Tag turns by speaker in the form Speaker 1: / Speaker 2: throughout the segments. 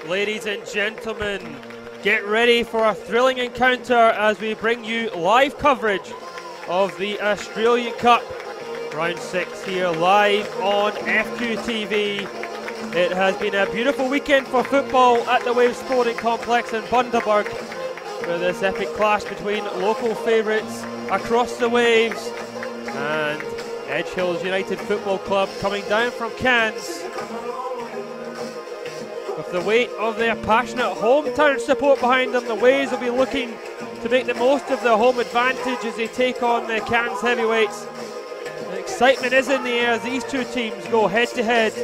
Speaker 1: Ladies and gentlemen, get ready for a thrilling encounter as we bring you live coverage of the Australian Cup Round 6 here live on FQTV. It has been a beautiful weekend for football at the Waves Sporting Complex in Bundaberg, for this epic clash between local favourites across the Waves and Edge Hills United Football Club coming down from Cairns. With the weight of their passionate hometown support behind them, the Waves will be looking to make the most of their home advantage as they take on the Cairns heavyweights. The excitement is in the air as these two teams go head to head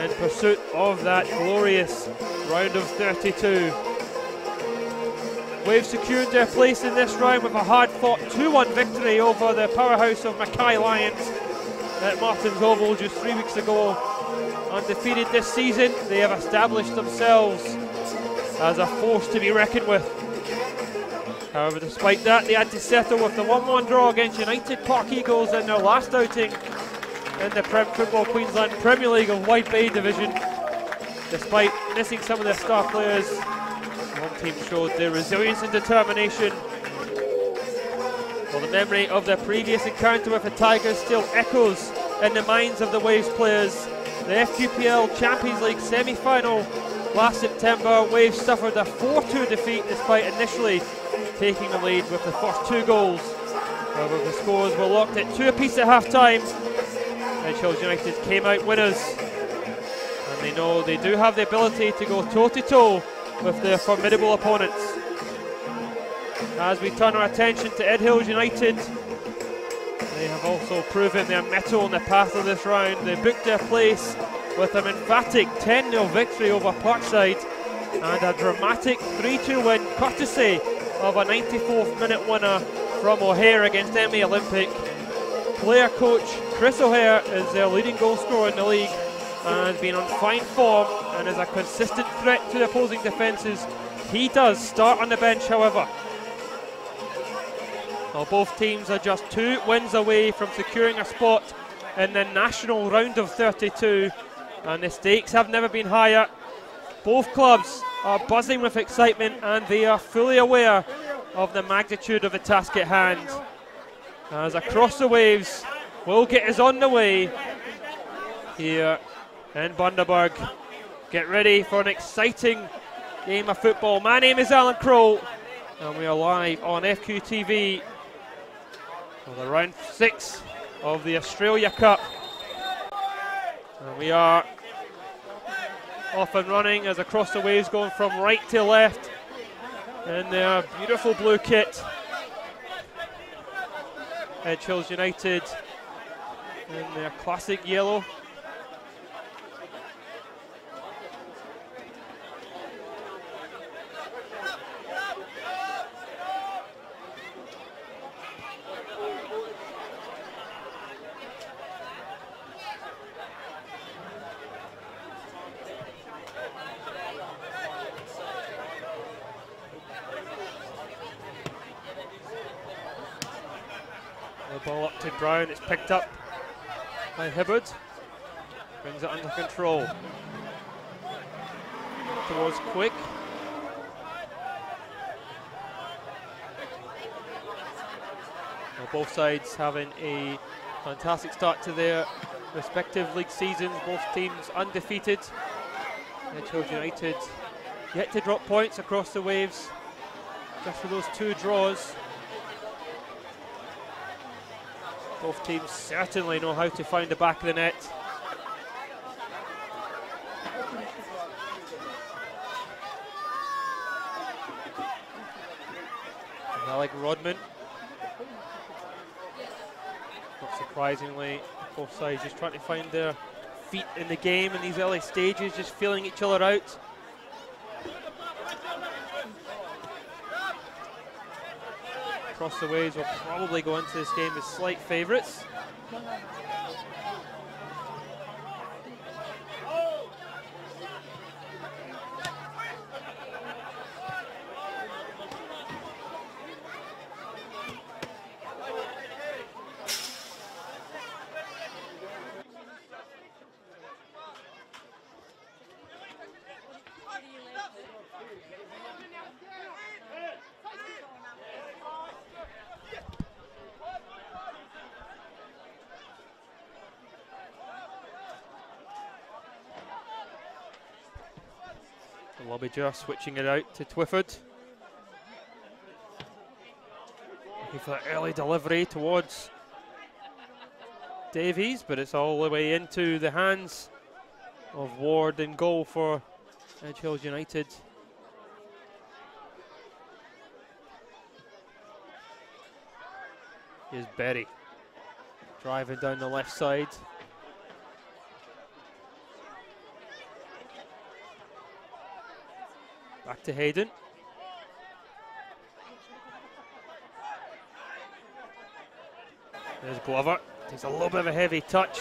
Speaker 1: in pursuit of that glorious round of 32. Waves secured their place in this round with a hard-fought 2-1 victory over the powerhouse of Mackay Lions at Martins Oval just 3 weeks ago. Undefeated this season, they have established themselves as a force to be reckoned with. However, despite that, they had to settle with the 1-1 draw against United Park Eagles in their last outing in the Football Queensland Premier League of Wide Bay Division. Despite missing some of their star players, the home team showed their resilience and determination. While the memory of their previous encounter with the Tigers still echoes in the minds of the Waves players, the FQPL Champions League semi-final last September, Waves suffered a 4-2 defeat despite initially taking the lead with the first 2 goals. However, the scores were locked at 2 apiece at half-time. Edge Hills United came out winners, and they know they do have the ability to go toe-to-toe with their formidable opponents. As we turn our attention to Edge Hills United, they have also proven their mettle in the path of this round. They booked their place with an emphatic 10-0 victory over Parkside and a dramatic 3-2 win courtesy of a 94th minute winner from O'Hare against MA Olympic. Player coach Chris O'Hare is their leading goal scorer in the league and has been on fine form and is a consistent threat to the opposing defences. He does start on the bench, however. Well, both teams are just 2 wins away from securing a spot in the national round of 32, and the stakes have never been higher. Both clubs are buzzing with excitement and they are fully aware of the magnitude of the task at hand. As Across the Waves will get us on the way here in Bundaberg. Get ready for an exciting game of football. My name is Alan Crow and we are live on FQTV for the round 6 of the Australia Cup. And we are off and running as Across the Waves going from right to left in their beautiful blue kit. Edge Hills United in their classic yellow. Ball up to Brown, it's picked up by Hibbard, brings it under control towards Quick. Well, both sides having a fantastic start to their respective league seasons, both teams undefeated. Edge Hills United yet to drop points Across the Waves, just for those 2 draws. Both teams certainly know how to find the back of the net. Alec Rodman. Not surprisingly, both sides just trying to find their feet in the game in these early stages, just feeling each other out. Across the Waves will probably go into this game as slight favourites. Lobbiger switching it out to Twyford. Looking for that early delivery towards Davies, but it's all the way into the hands of Ward in goal for Edge Hills United. Here's Berry driving down the left side. Back to Hayden. There's Glover. Takes a little bit of a heavy touch,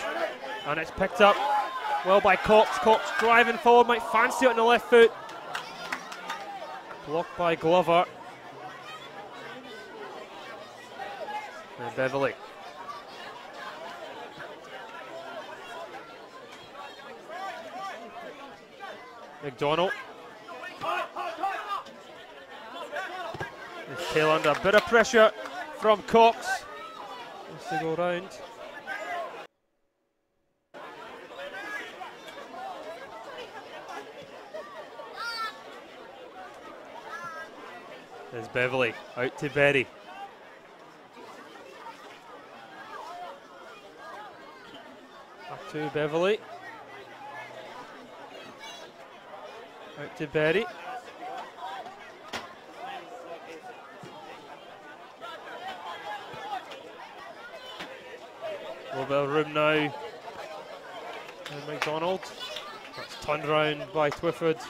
Speaker 1: and it's picked up well by Cox. Cox driving forward, might fancy it on the left foot. Blocked by Glover. And Beverley. McDonald. He's still under a bit of pressure from Cox. Wants to go round. There's Beverley out to Berry. Back to Beverley. Out to Berry. A little bit of room now. And McDonald. That's turned round by Twyford.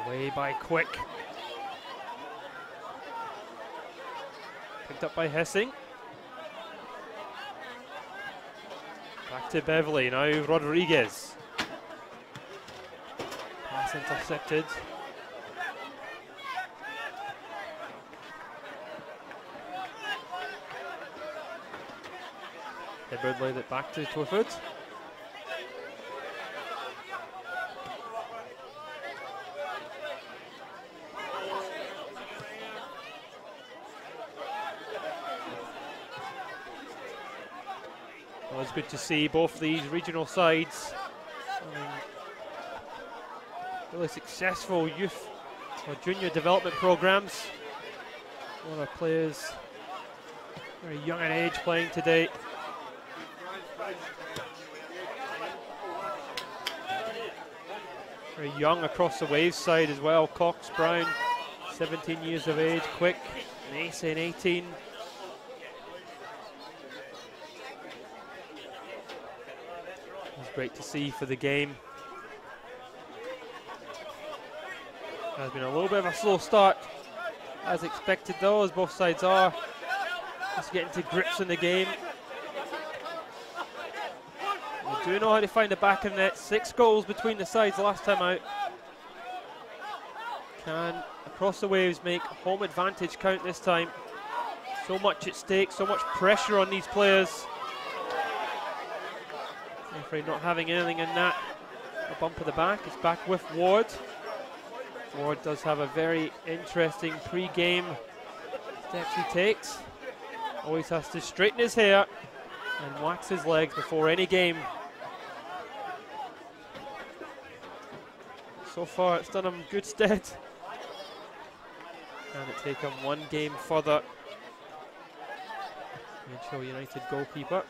Speaker 1: Away by Quick. Picked up by Hessing. Back to Beverley, now Rodriguez. Pass intercepted. Hibbard laid it back to Twyford. Well, it's good to see both these regional sides really successful youth or junior development programs. A lot of players very young in age playing today. Very young across the Waves side as well. Cox Brown, 17 years of age. Quick, Mason, 18. It's great to see for the game. Has been a little bit of a slow start, as expected though, as both sides are just getting to grips in the game. They do know how to find the back of the net. 6 goals between the sides last time out. Can Across the Waves make home advantage count this time? So much at stake, so much pressure on these players. I'm afraid not having anything in that. A bump of the back. It's back with Ward. Ward does have a very interesting pre-game steps he takes. Always has to straighten his hair and wax his legs before any game. So far it's done him good stead. Can it take him one game further? Mitchell United goalkeeper.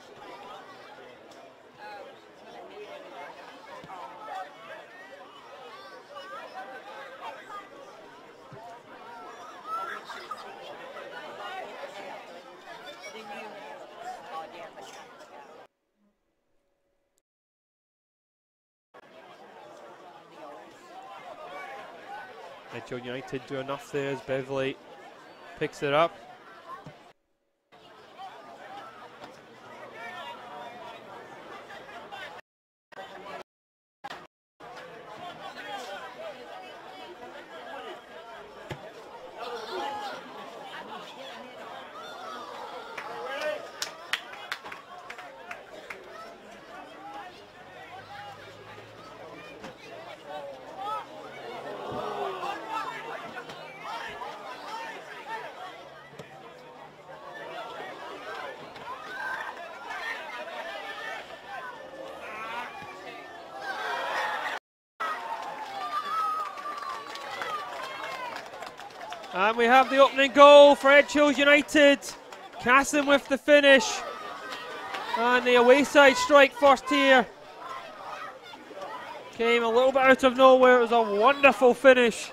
Speaker 1: Mitchell United do enough there as Beverley picks it up. And we have the opening goal for Edgehill United. Cassin with the finish. And the away side strike first here. Came a little bit out of nowhere. It was a wonderful finish.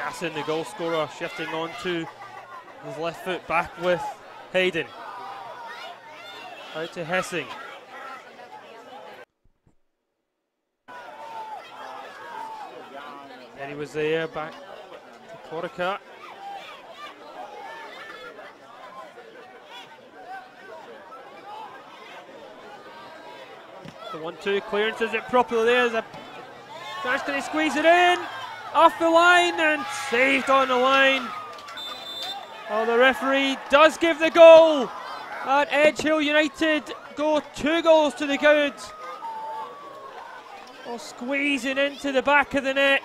Speaker 1: Gasson, the goal scorer, shifting on to his left foot back with Hayden. Out to Hessing. And he was there, back to Corica. The 1-2 clearance, is it properly there? There's a chance, can he squeeze it in? Off the line and saved on the line. Oh, the referee does give the goal. And Edge Hill United go 2 goals to the good. Oh, squeezing into the back of the net.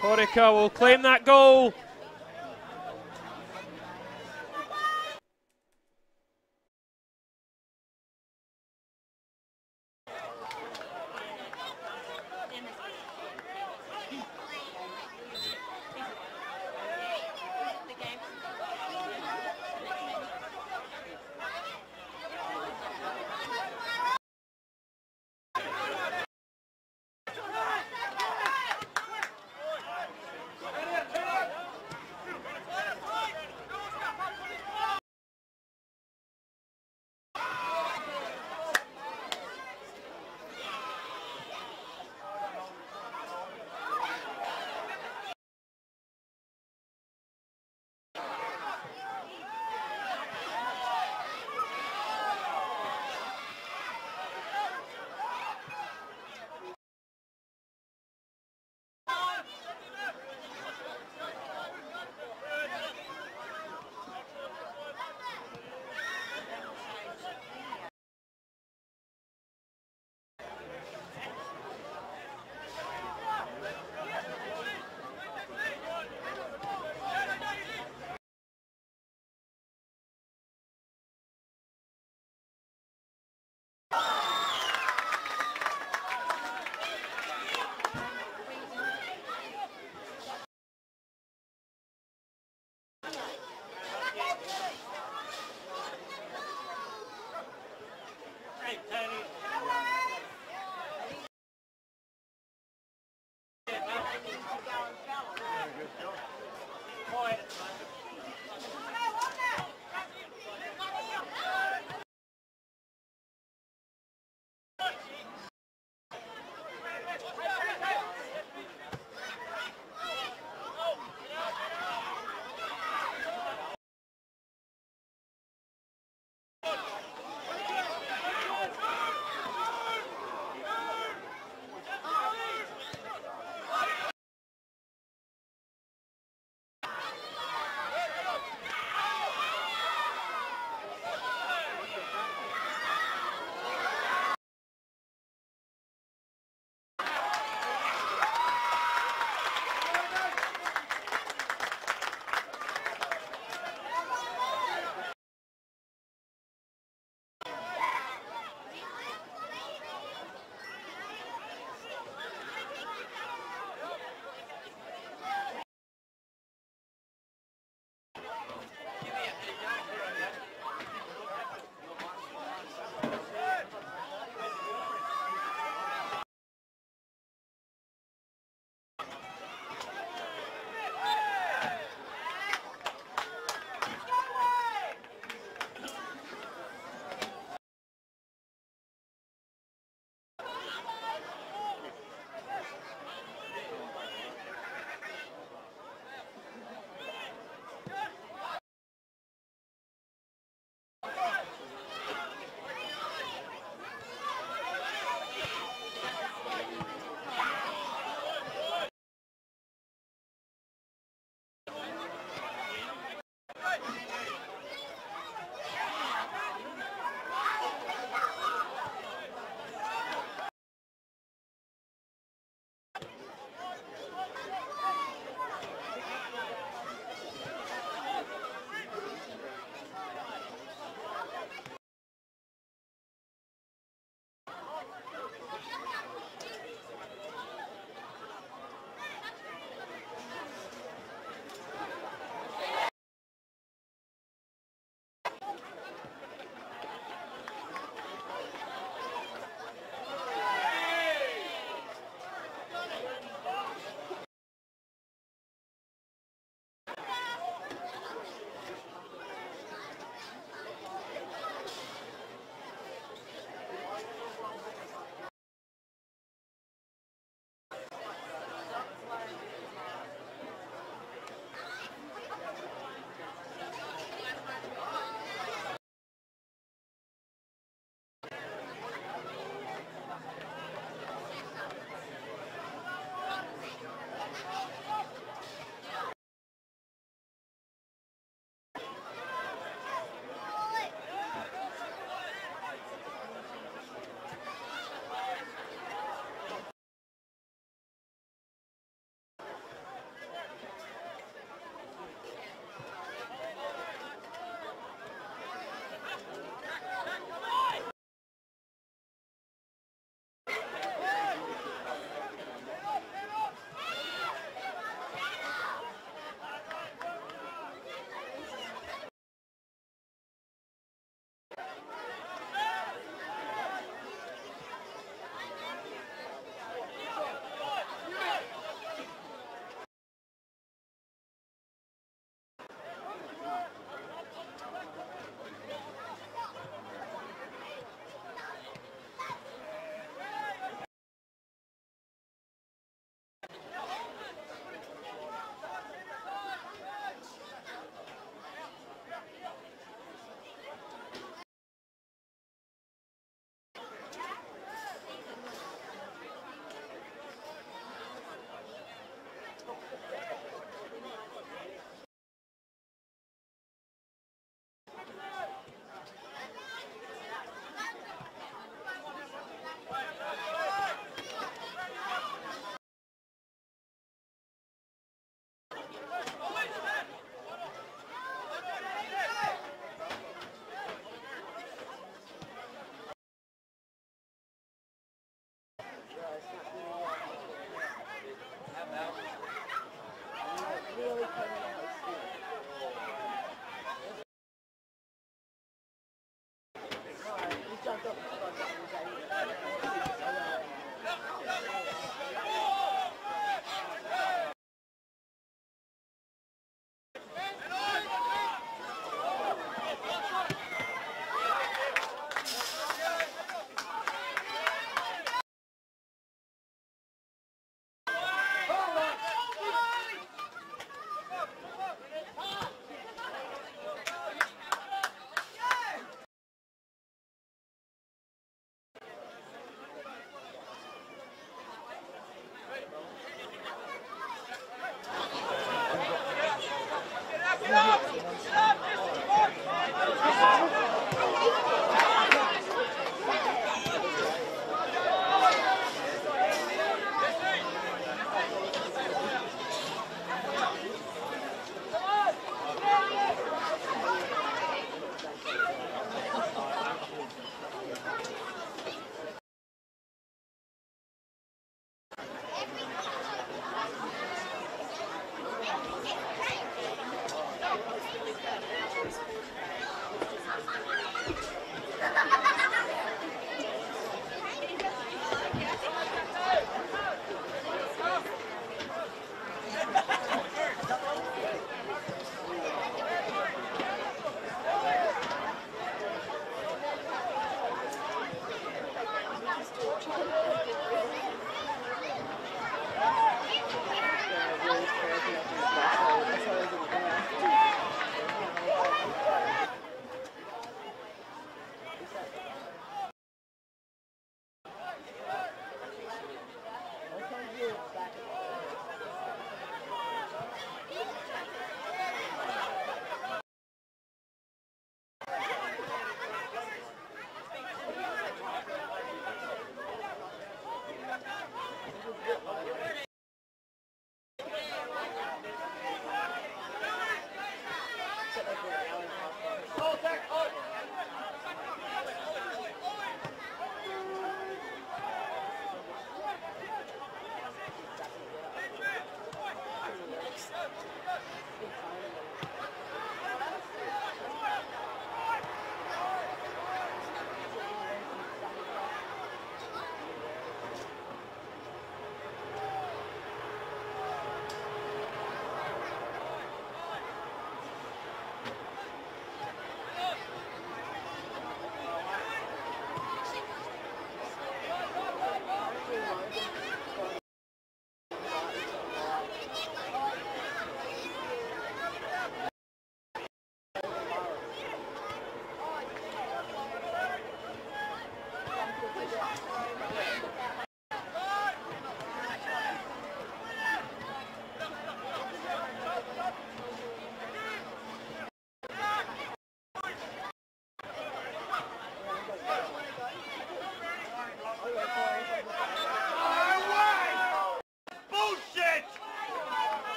Speaker 1: Corica will claim that goal.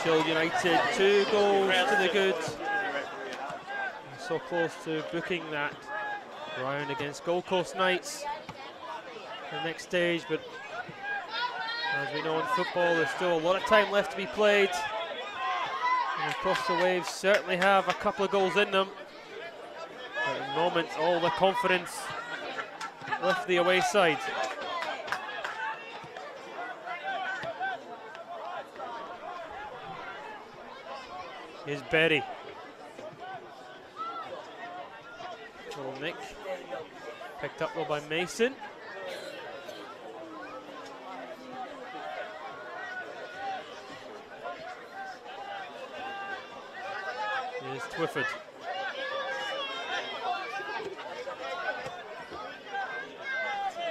Speaker 1: Edgehill United, 2 goals to the good. So close to booking that round against Gold Coast Knights, the next stage, but as we know in football, there's still a lot of time left to be played. And Across the Waves certainly have a couple of goals in them. But at the moment, all the confidence with the away side. Here's Berry. Little nick. Picked up though by Mason. Here's Twyford.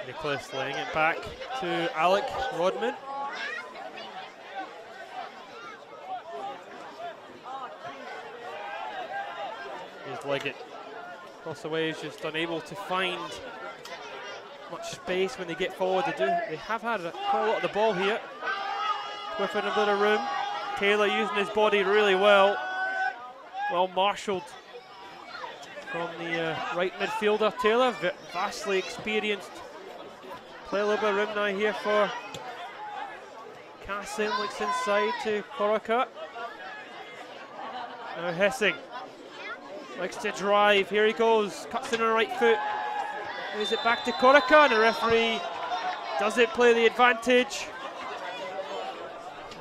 Speaker 1: Nicholas laying it back to Alec Rodman. Here's Leggett. Across the Waves, just unable to find much space when they get forward. They have had quite a lot of the ball here. Twyford in a bit of room. Taylor using his body really well. Well marshalled from the right midfielder. Taylor, vastly experienced. Play a little bit of room now here for Cassin. Looks inside to Corica. Now Hessing likes to drive. Here he goes. Cuts in on the right foot. Moves it back to Corica, and the referee doesn't play the advantage.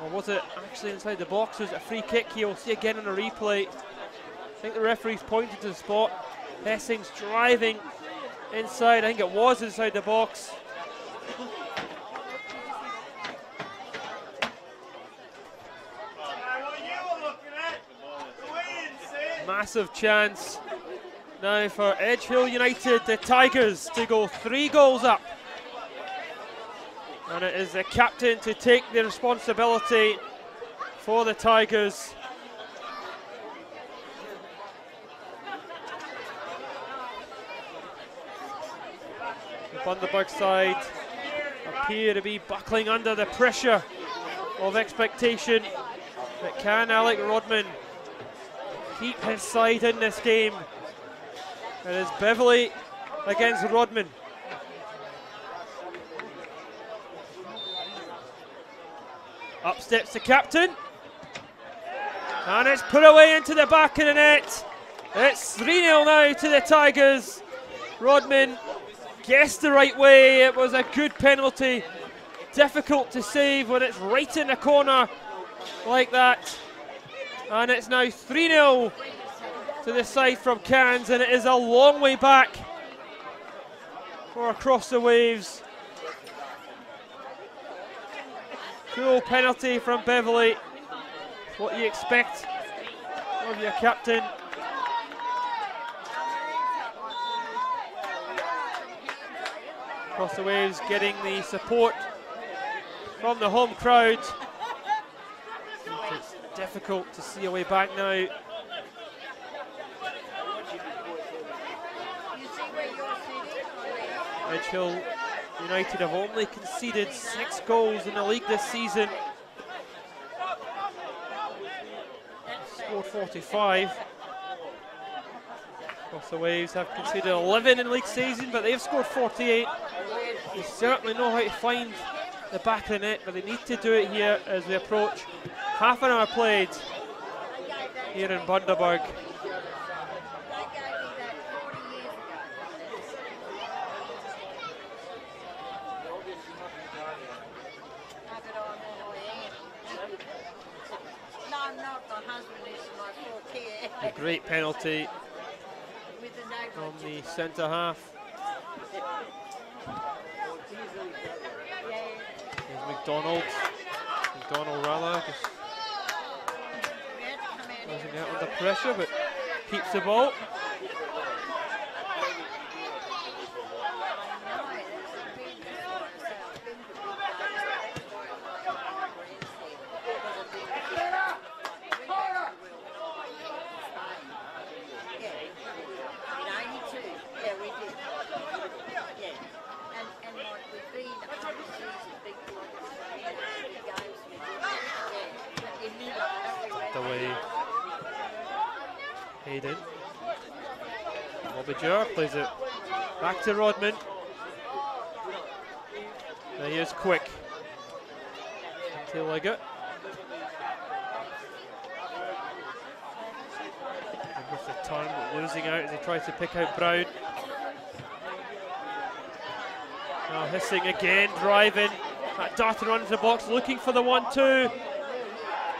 Speaker 1: Or was it actually inside the box? Was it a free kick? You'll see again on the replay. I think the referee's pointed to the spot. Hessing's driving inside. I think it was inside the box. Massive chance now for Edgehill United, the Tigers, to go 3 goals up. And it is the captain to take the responsibility for the Tigers. The Bundaberg side appear to be buckling under the pressure of expectation. But can Alec Rodman keep his side in this game? It is Beverley against Rodman. Up steps the captain. And it's put away into the back of the net. It's 3-0 now to the Tigers. Rodman guessed the right way. It was a good penalty. Difficult to save when it's right in the corner like that. And it's now 3-0 to the side from Cairns, and it is a long way back for Across the Waves. Cool penalty from Beverley. What you expect of your captain. Across the Waves getting the support from the home crowd. It's difficult to see a way back now. Edgehill United have only conceded 6 goals in the league this season. Scored 45. Across the Waves have conceded 11 in league season, but they've scored 48. They certainly know how to find the back of the net, but they need to do it here as we approach half an hour played here in Bundaberg. A great penalty from the centre half. Here's McDonald. McDonald rather just doesn't get under pressure, but keeps the ball. away. Hayden. Mobiger plays it back to Rodman. Now here's Quick. To Liggett. And with the turn, but losing out as he tries to pick out Brown. Now Hissing again, driving. That darting runs the box, looking for the 1-2.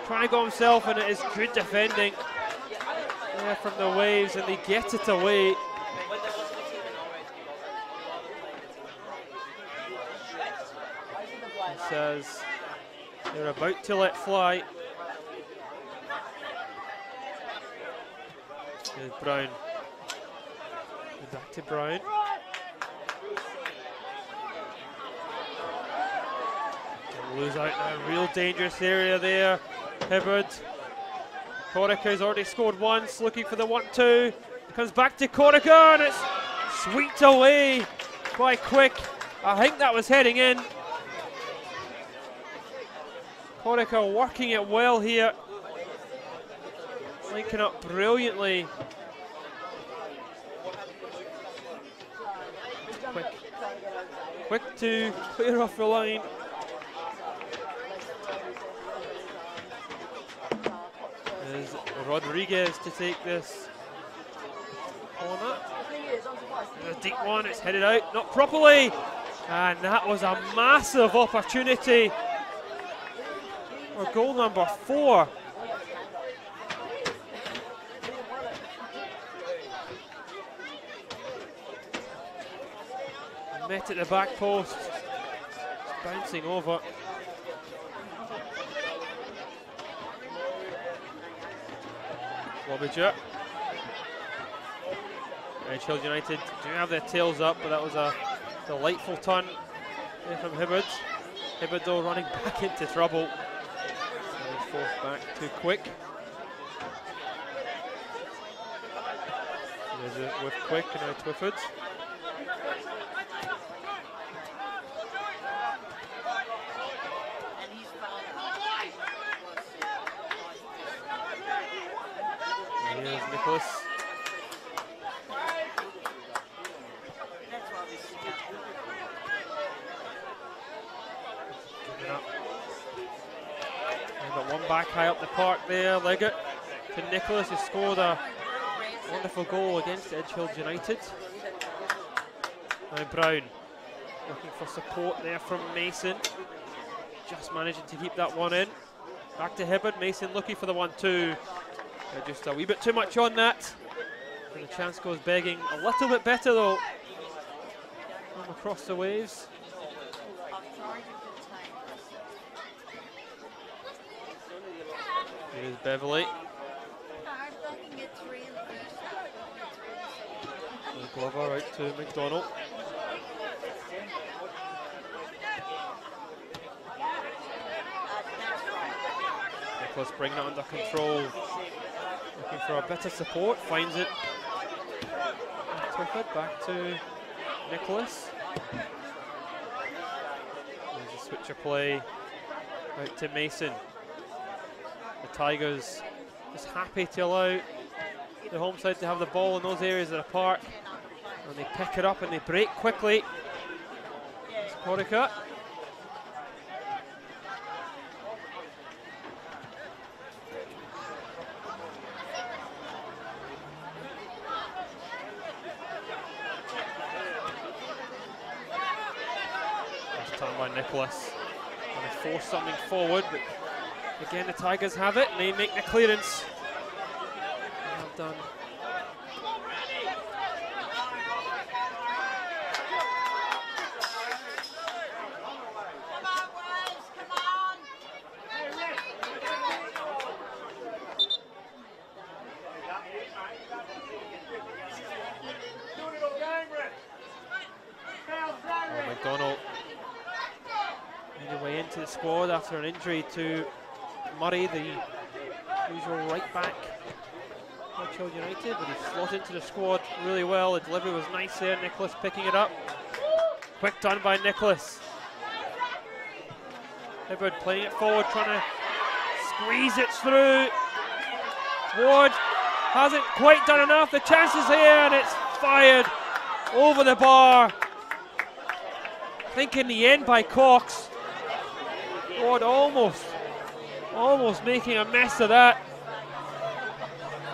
Speaker 1: Trying to go himself, and it is good defending there from the Waves, and they get it away. He says they're about to let fly. Here's Brown. Back to Brown. Lose out in a real dangerous area there. Hibbard. Corica's already scored once, looking for the 1-2. It comes back to Corica, and it's swept away by Quick. I think that was heading in. Corica working it well here. Linking up brilliantly. Quick to clear off the line. There's Rodriguez to take this corner. There's a deep one, it's headed out, not properly. And that was a massive opportunity for goal number 4. Met at the back post, it's bouncing over. Wobbidger. Untitled United do have their tails up, but that was a delightful turn there from Hibbard. Hibbard though running back into trouble. So he's forced back too quick. There's it with Quick and now Twyford. Here's Nicholas. Got one back high up the park there. Liggett to Nicholas, who scored a wonderful goal against Untitled United. Now Brown looking for support there from Mason. Just managing to keep that one in. Back to Hibbard. Mason looking for the 1-2. Just a wee bit too much on that. And the chance goes begging a little bit better though. From across the Waves. Here's Beverley. Glover out to McDonald. Nicholas bringing it under control. Looking for a bit of support, finds it. Twyford back to Nicholas. There's a switcher play out to Mason. The Tigers just happy to allow the home side to have the ball in those areas of the park. And they pick it up and they break quickly. It's Corica. By Nicholas, and they force something forward, but again the Tigers have it and they make the clearance. Well done. Oh, McDonald made his way into the squad after an injury to Murray, the usual right back for Untitled United, but he slotted into the squad really well. The delivery was nice there, Nicholas picking it up. Quick done by Nicholas. Hibbard playing it forward, trying to squeeze it through. Ward hasn't quite done enough. The chance is here, and it's fired over the bar. I think in the end by Cox. Ward almost making a mess of that.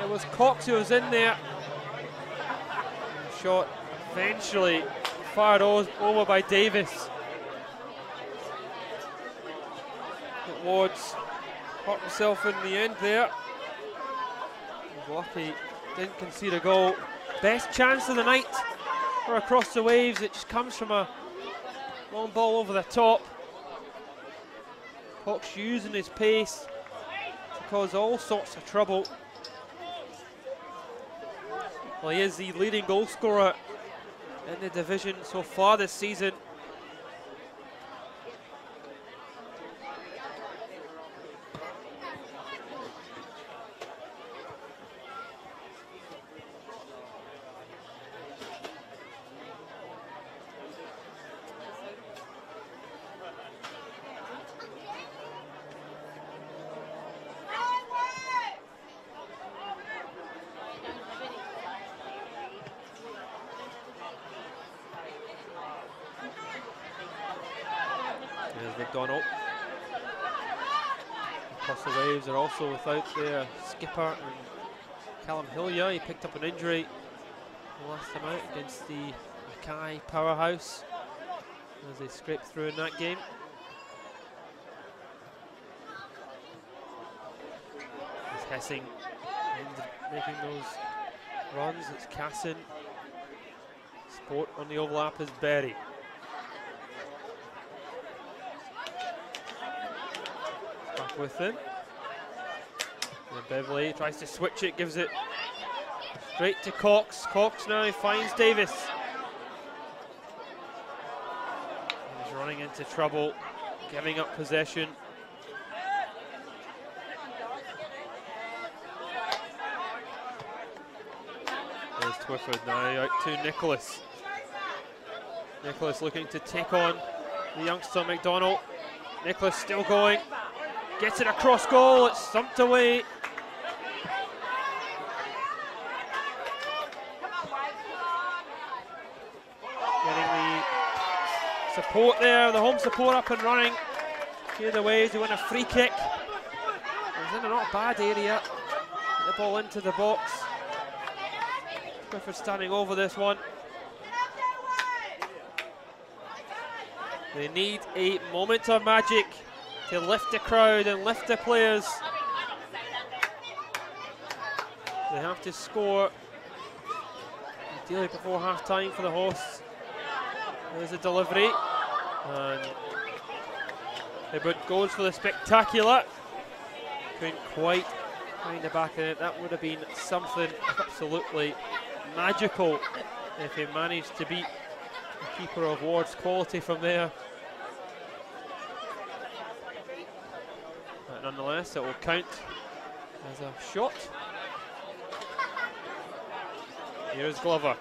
Speaker 1: It was Cox who was in there. Shot eventually fired over by Davis. But Ward's hurt himself in the end there. He was lucky, didn't concede a goal. Best chance of the night for Across the Waves. It just comes from a long ball over the top. Cox using his pace to cause all sorts of trouble. Well, he is the leading goal scorer in the division so far this season. McDonald. Across the Waves are also without their skipper and Callum Hillier. He picked up an injury last time out against the Mackay powerhouse as they scraped through in that game. It's Hessing making those runs. It's Casson. Sport on the overlap is Berry. With him. And Beverley tries to switch it, gives it straight to Cox. Cox now finds Davis. He's running into trouble, giving up possession. There's Twyford now out to Nicholas. Nicholas looking to take on the youngster McDonald. Nicholas still going. Gets it across goal, it's thumped away. Getting the support there, the home support up and running. Here the Waves to win a free kick. He's in a not bad area. Get the ball into the box. Clifford standing over this one. They need a moment of magic to lift the crowd and lift the players. They have to score ideally before half time for the hosts. There's a delivery, and Hibbert goes for the spectacular. Couldn't quite find the back of it. That would have been something absolutely magical if he managed to beat the keeper of Ward's quality from there. But nonetheless, it will count as a shot. Here's Glover.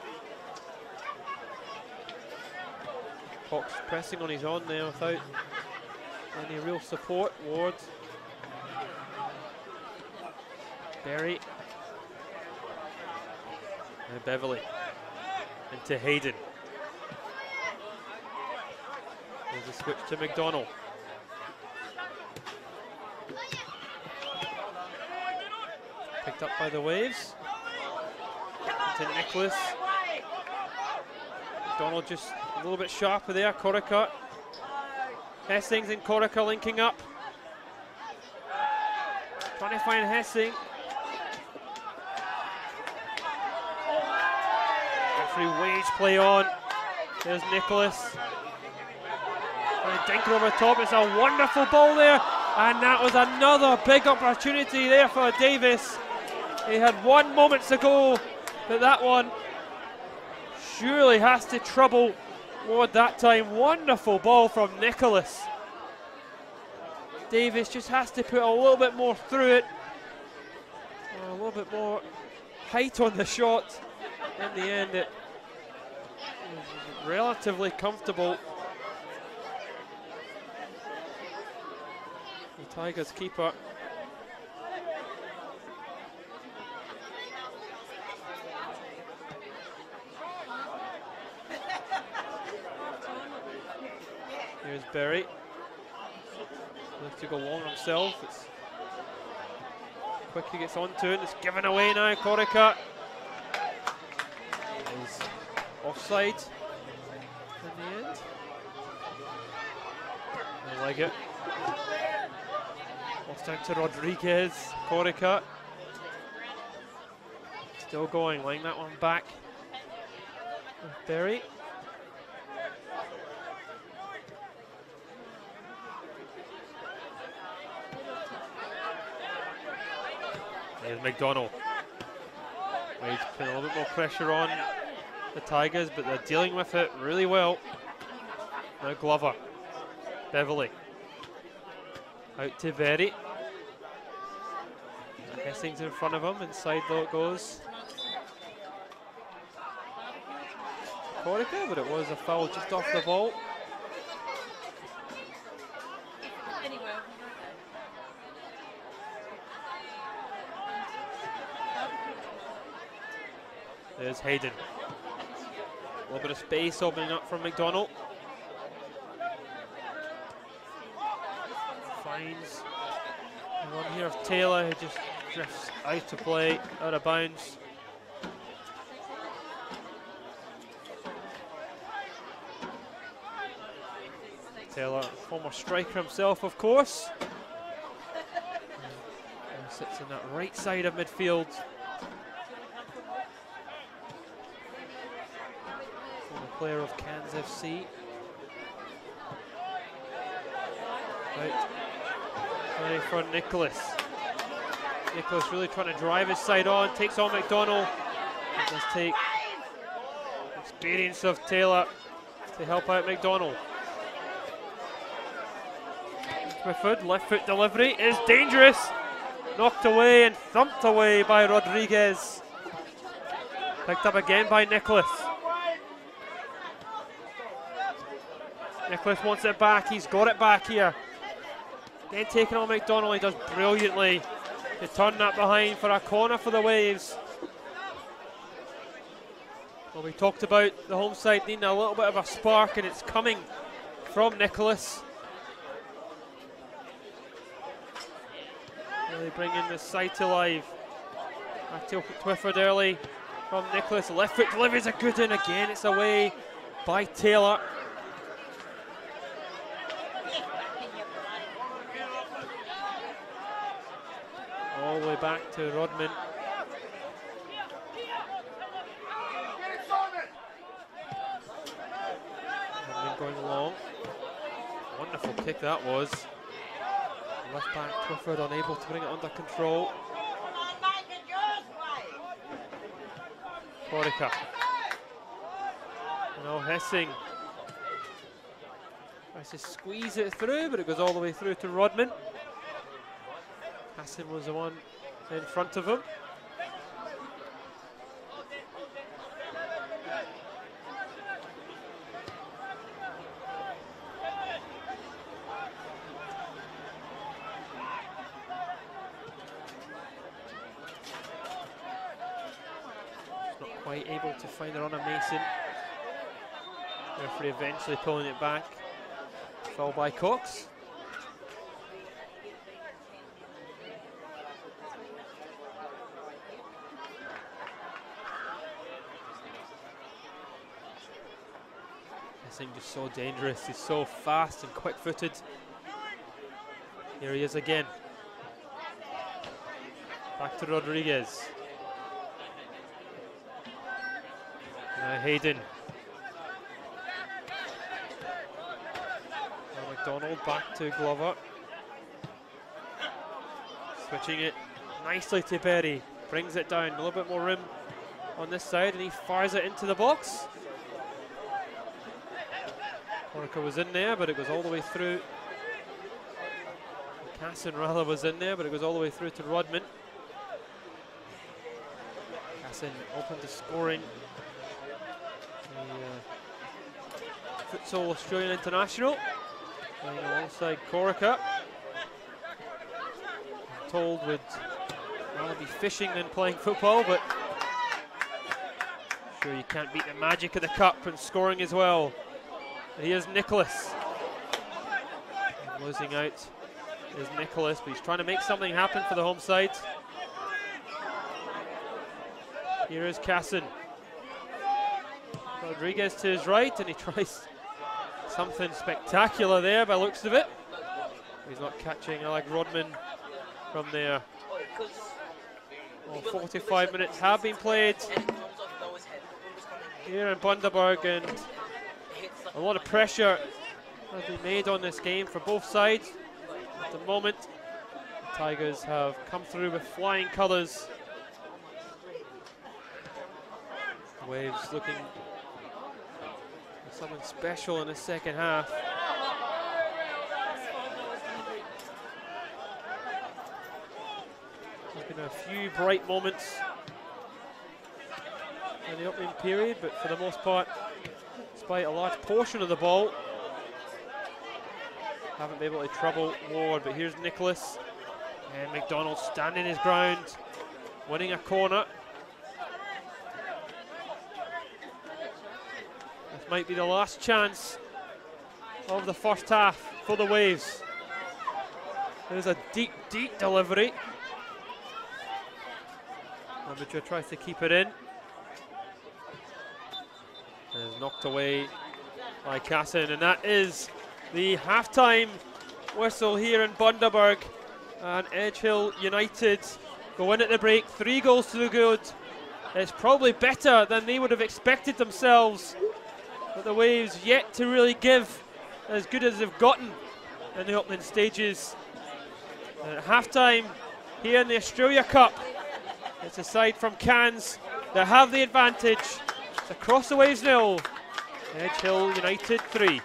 Speaker 1: Cox pressing on his own there without any real support. Ward. Berry. And Beverley. Into Hayden. There's a switch to McDonald. Picked up by the Waves. To Nicholas. McDonald just a little bit sharper there. Corica. Hessings and Corica linking up. Trying to find Hessing. Referee Wage play on. There's Nicholas. Trying to dink it over the top. It's a wonderful ball there. And that was another big opportunity there for Davis. He had 1 moment to go, but that one surely has to trouble Ward that time. Wonderful ball from Nicholas. Davis just has to put a little bit more through it. A little bit more height on the shot. In the end, it was relatively comfortable. The Tigers keeper There's Berry. Looks to go long himself. It's quick, he gets onto it. It's given away now. Corica is offside in the end. I like it. Lost down to Rodriguez. Corica still going, laying that one back with Berry. There's McDonald. He's putting a little bit more pressure on the Tigers, but they're dealing with it really well. Now Glover. Beverly. Out to Berry. Hessing's in front of him, inside though it goes. Corica, but it was a foul just off the ball. There's Hayden. A little bit of space opening up from McDonald. Finds the one here of Taylor, who just drifts out to play, out of bounds. Taylor, former striker himself, of course. And sits in that right side of midfield. Player of Cairns FC. Out ready for Nicholas. Nicholas really trying to drive his side on, takes on McDonald. It does take experience of Taylor to help out McDonald. Clifford, left foot delivery is dangerous. Knocked away and thumped away by Rodriguez. Picked up again by Nicholas. Nicholas wants it back, he's got it back here. Then taking on McDonald, he does brilliantly to turn that behind for a corner for the Waves. Well, we talked about the home side needing a little bit of a spark, and it's coming from Nicholas. Really bringing this side to life. Back to Twyford early from Nicholas. Left foot delivery is a good in again, it's away by Taylor. All the way back to Rodman. Rodman going long. Wonderful kick that was. Left back Twyford unable to bring it under control. Corica. Now Hessing tries to squeeze it through, but it goes all the way through to Rodman. Hassan was the one in front of him. Not quite able to find it on a Mason. Referee eventually pulling it back. Foul by Cox. Just so dangerous, he's so fast and quick-footed. Here he is again. Back to Rodriguez. Now Hayden. Now McDonald back to Glover. Switching it nicely to Berry. Brings it down, a little bit more room on this side, and he fires it into the box. Corica was in there, but it goes all the way through. Casson rather was in there, but it goes all the way through to Rodman. Casson open to scoring. The futsal Australian international. Playing alongside Corica. I'm told would rather be fishing than playing football, but I'm sure you can't beat the magic of the cup and scoring as well. And here's Nicholas. Losing out is Nicholas, but he's trying to make something happen for the home side. Here is Casson. Rodriguez to his right, and he tries something spectacular there by the looks of it. He's not catching. I like Rodman from there. Well, 45 minutes have been played here in Bundaberg, and a lot of pressure has been made on this game for both sides. At the moment, the Tigers have come through with flying colours. Waves looking for something special in the second half. There's been a few bright moments in the opening period, but for the most part, despite a large portion of the ball, haven't been able to trouble Ward. But here's Nicholas, and McDonald standing his ground, winning a corner. This might be the last chance of the first half for the Waves. There's a deep, deep delivery. Amateur tries to keep it in. And is knocked away by Casson, and that is the halftime whistle here in Bundaberg. And Edgehill United go in at the break, 3 goals to the good. It's probably better than they would have expected themselves, but the Waves yet to really give as good as they've gotten in the opening stages. And at halftime here in the Australia Cup, it's a side from Cairns that have the advantage. It's across the Waves 0, Edgehill United 3.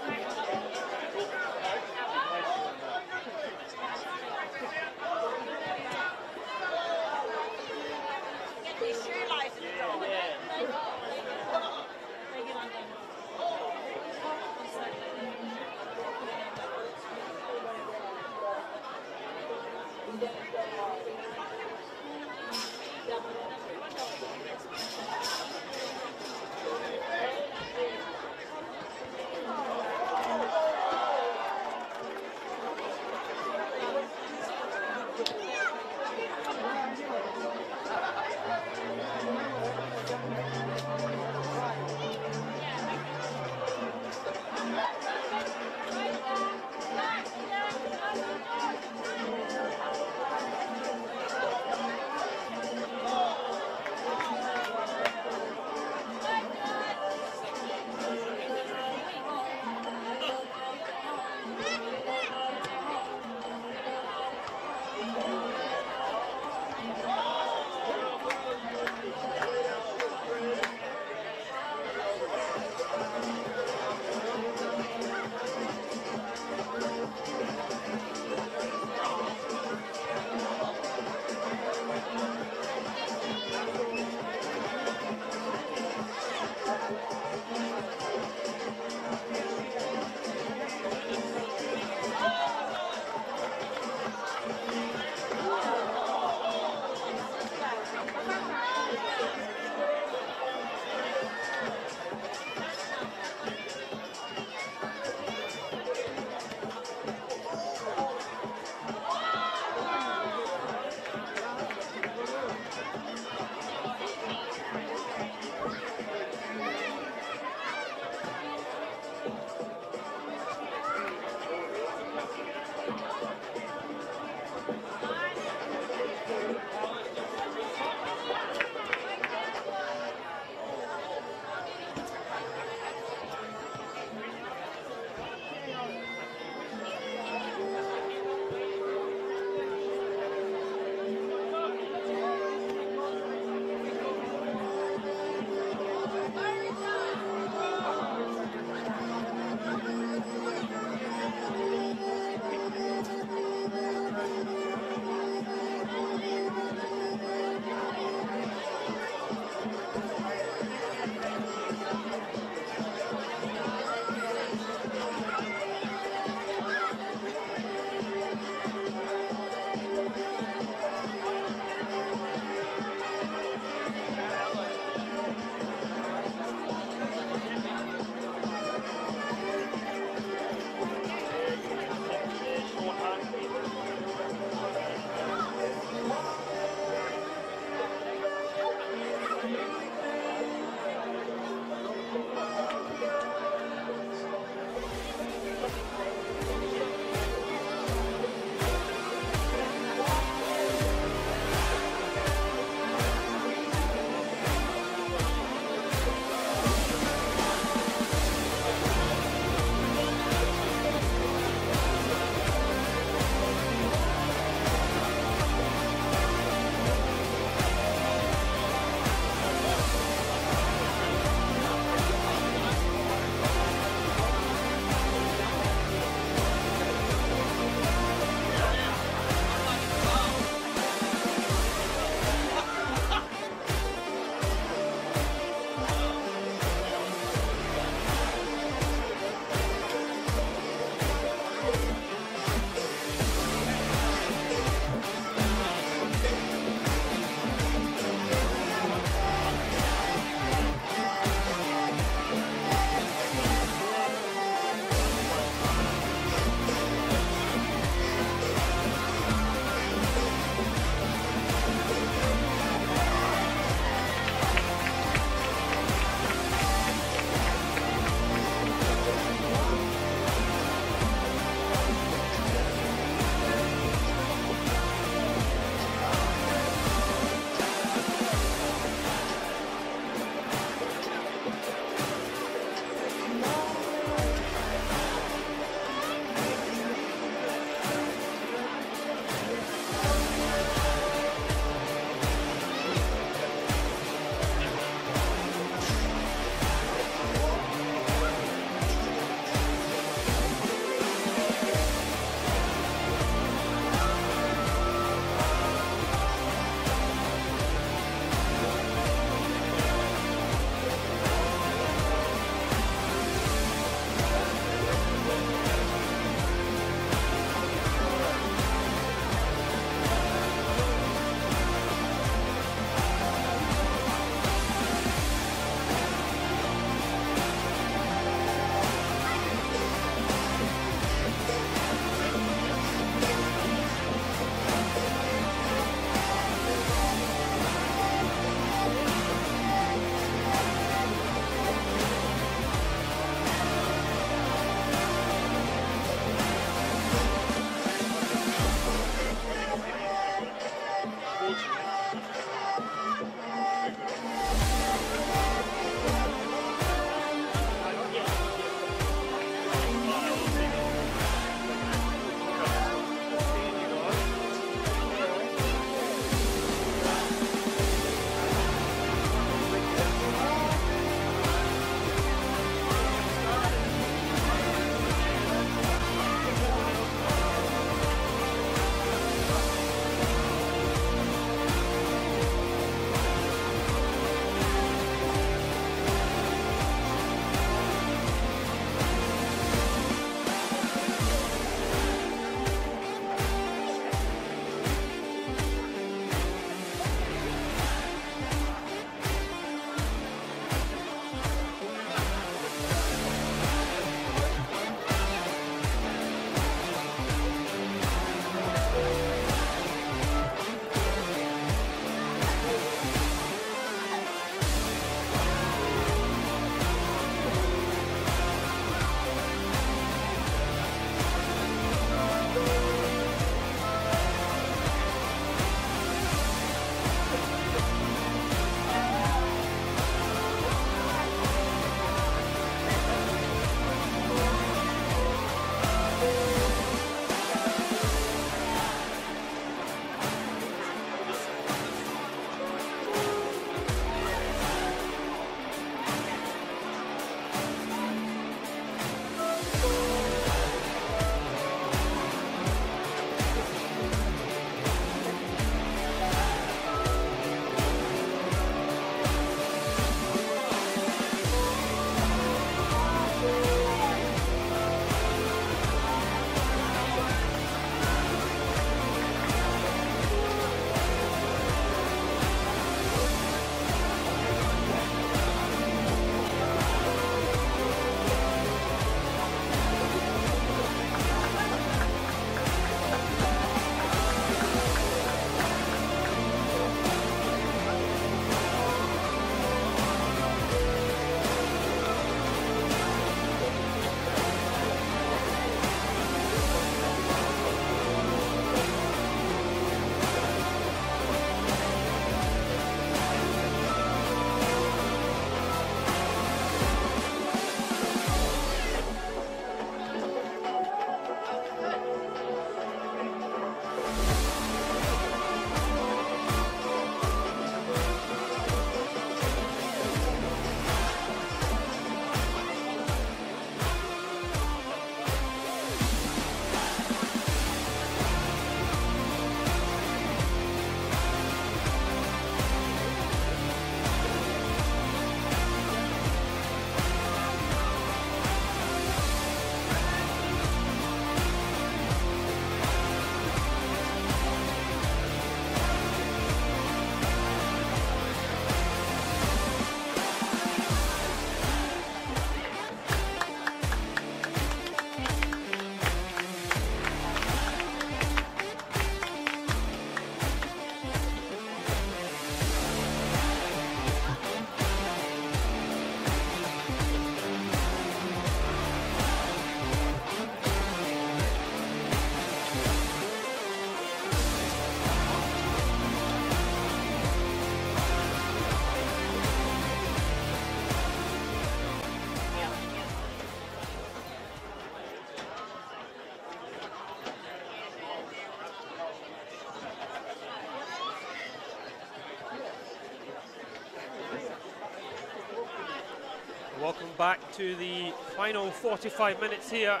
Speaker 1: back to the final 45 minutes here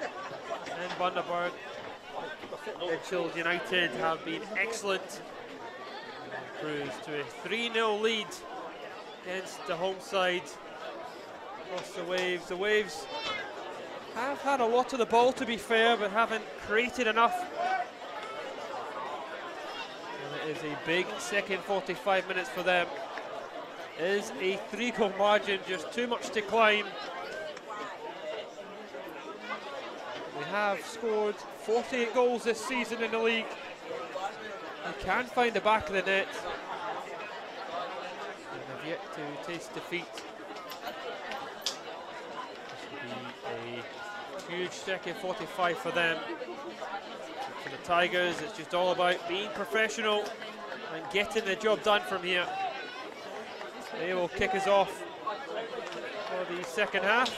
Speaker 1: in Bundaberg. Edgehill United have been excellent. Cruise to a 3-0 lead against the home side across the Waves. The Waves have had a lot of the ball, to be fair, but haven't created enough. And it is a big second 45 minutes for them. It is a 3-goal margin, just too much to climb. They have scored 48 goals this season in the league. They can find the back of the net. And have yet to taste defeat. This will be a huge second 45 for them. For the Tigers, it's just all about being professional and getting the job done from here. They will kick us off for the second half.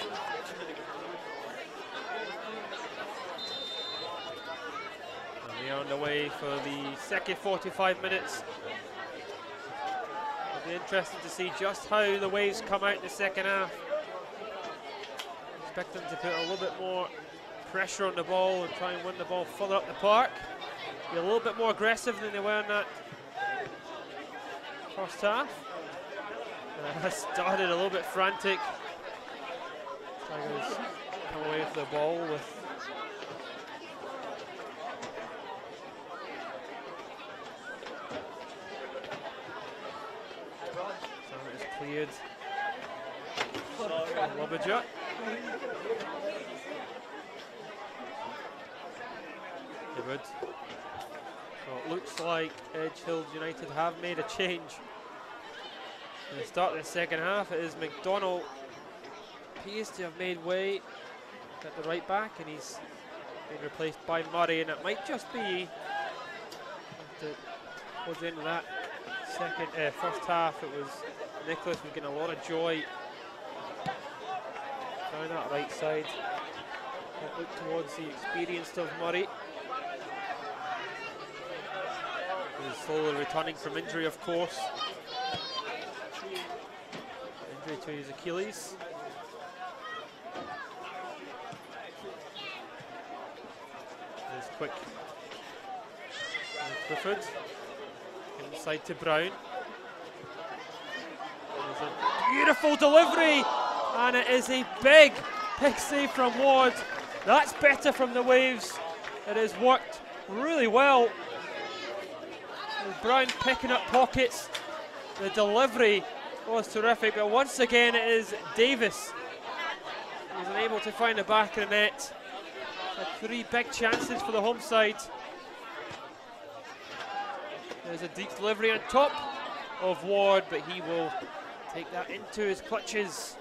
Speaker 1: And we are on the way for the second 45 minutes. It'll be interesting to see just how the Waves come out in the second half. Expect them to put a little bit more pressure on the ball and try and win the ball further up the park. Be a little bit more aggressive than they were in that first half. Started a little bit frantic. Tigers come away with the ball with Sam is cleared. Lobbager. Good. So it looks like Edgehill United have made a change. At the start of the second half, it is McDonald. Appears to have made way at the right back, and he's been replaced by Murray, and it might just be towards the end of that first half. It was Nicholas was getting a lot of joy down that right side. Look towards the experience of Murray. He's slowly returning from injury, of course. Injury to his Achilles. There's quick. Clifford. Inside to Brown. There's a beautiful delivery. And it is a big save from Ward. That's better from the Waves. It has worked really well. Brown picking up pockets. The delivery was terrific, but once again it is Davis who's unable to find the back of the net. Had 3 big chances for the home side. There's a deep delivery on top of Ward, but he will take that into his clutches.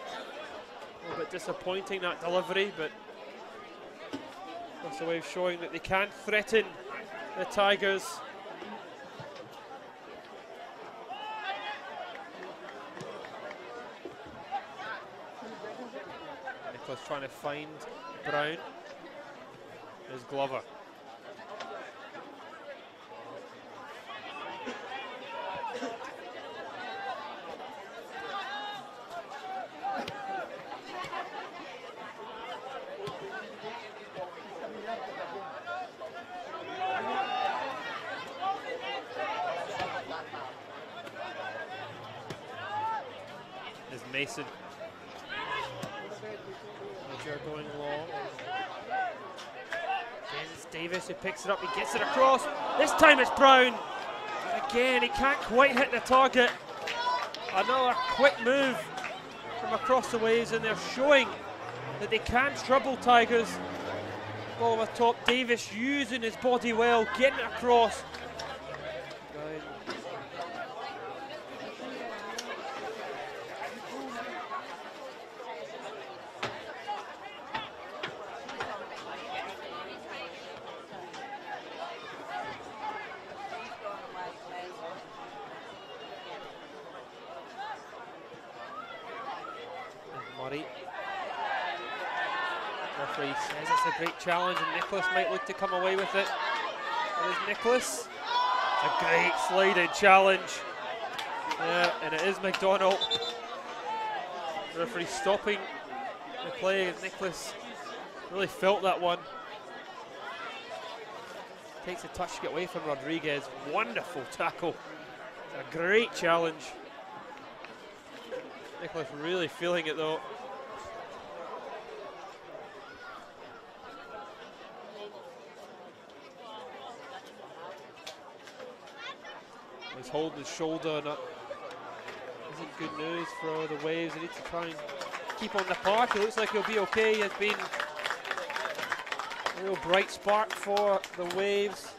Speaker 1: A little bit disappointing, that delivery, but that's a way of showing that they can threaten the Tigers. Nicholas trying to find Brown. There's Glover. Mason. Major going long. Again, it's Davis who picks it up, he gets it across. This time it's Brown. Again, he can't quite hit the target. Another quick move from across the Waves, and they're showing that they can trouble Tigers. Ball over top, Davis using his body well, getting it across. Referee says it's a great challenge, and Nicholas might look to come away with it. It is Nicholas. It's a great sliding challenge. Yeah, and it is McDonald. The referee stopping the play. Nicholas really felt that one. Takes a touch to get away from Rodriguez. Wonderful tackle. It's a great challenge. Nicholas really feeling it though. He's holding his shoulder, and that isn't good news for the Waves. They need to try and keep on the park. It looks like he'll be okay. He has been a real bright spark for the Waves.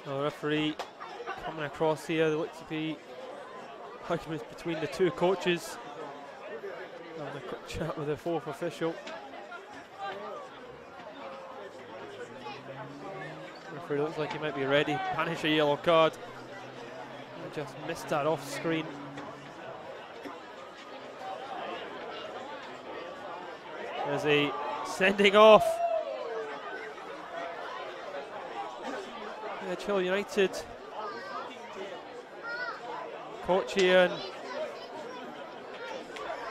Speaker 1: The referee coming across here. There looks to be arguments between the two coaches. Having a quick chat with the fourth official. The referee looks like he might be ready. Punish a yellow card. I just missed that off screen. There's a sending off. Chill United coach here, and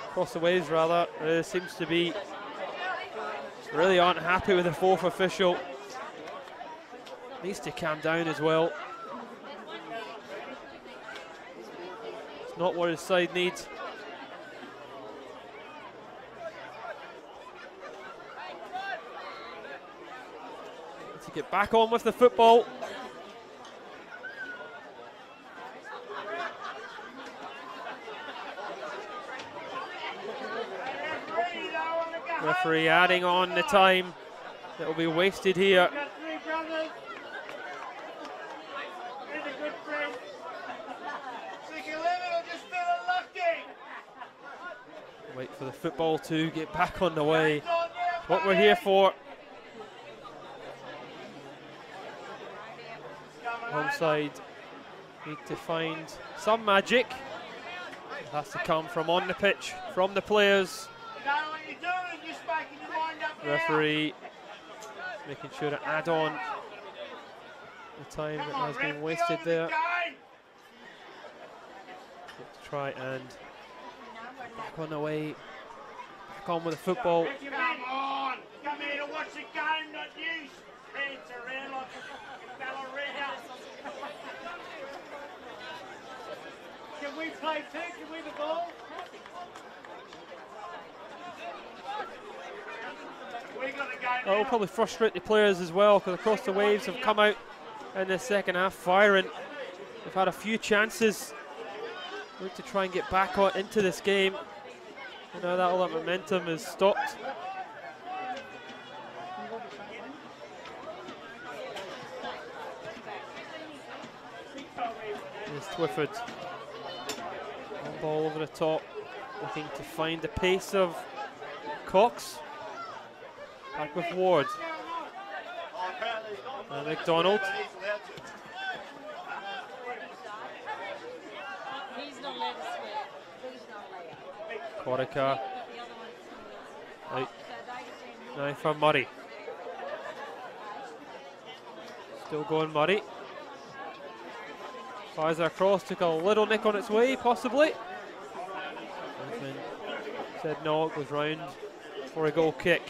Speaker 1: across the Waves rather, seems to be really aren't happy with the fourth official. Needs to calm down as well. It's not what his side needs. Needs to get back on with the football. Referee adding on the time that will be wasted here. Wait for the football to get back on the way. What we're here for. Onside need to find some magic. It has to come from on the pitch, from the players. Referee making sure to add on the time that has been wasted there. To try and back on the way, back on with the football.
Speaker 2: Come on, come here to watch the game, not you. It's a real lot of Ballerina. Can we play too? Can we the ball?
Speaker 1: That will probably frustrate the players as well, because across the Waves have come out in the second half firing. They've had a few chances. Look to try and get back into this game. You know, all that momentum is stopped. Here's Twyford. One ball over the top, looking to find the pace of Cox. Back with Ward. And McDonald. Corica. Right. Now for Murray. Still going Murray. Fires across, took a little nick on its way, possibly. Said no, it goes round for a goal kick.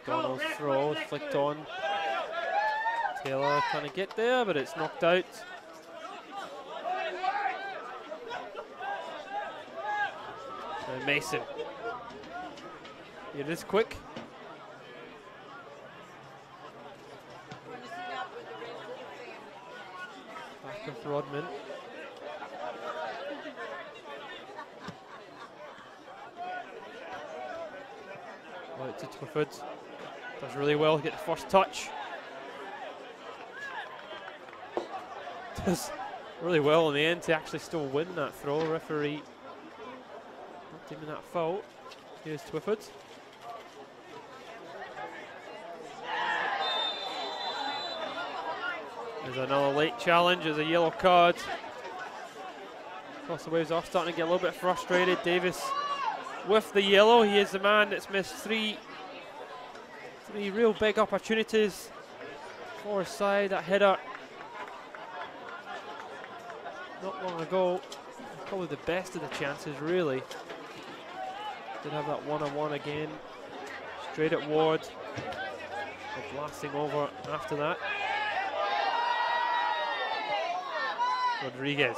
Speaker 1: Donald's throw flicked on. Taylor trying to get there, but it's knocked out. And Mason. It is quick. Rodman. Out to Twyford. Does really well to get the first touch. Does really well in the end to actually still win that throw. Referee not deeming that fault. Here's Twyford. There's another late challenge. There's a yellow card. Across the Waves are starting to get a little bit frustrated. Davis with the yellow. He is the man that's missed three real big opportunities for his side. That header not long ago, probably the best of the chances really. Did have that one-on-one again, straight at Ward, blasting over after that. Rodriguez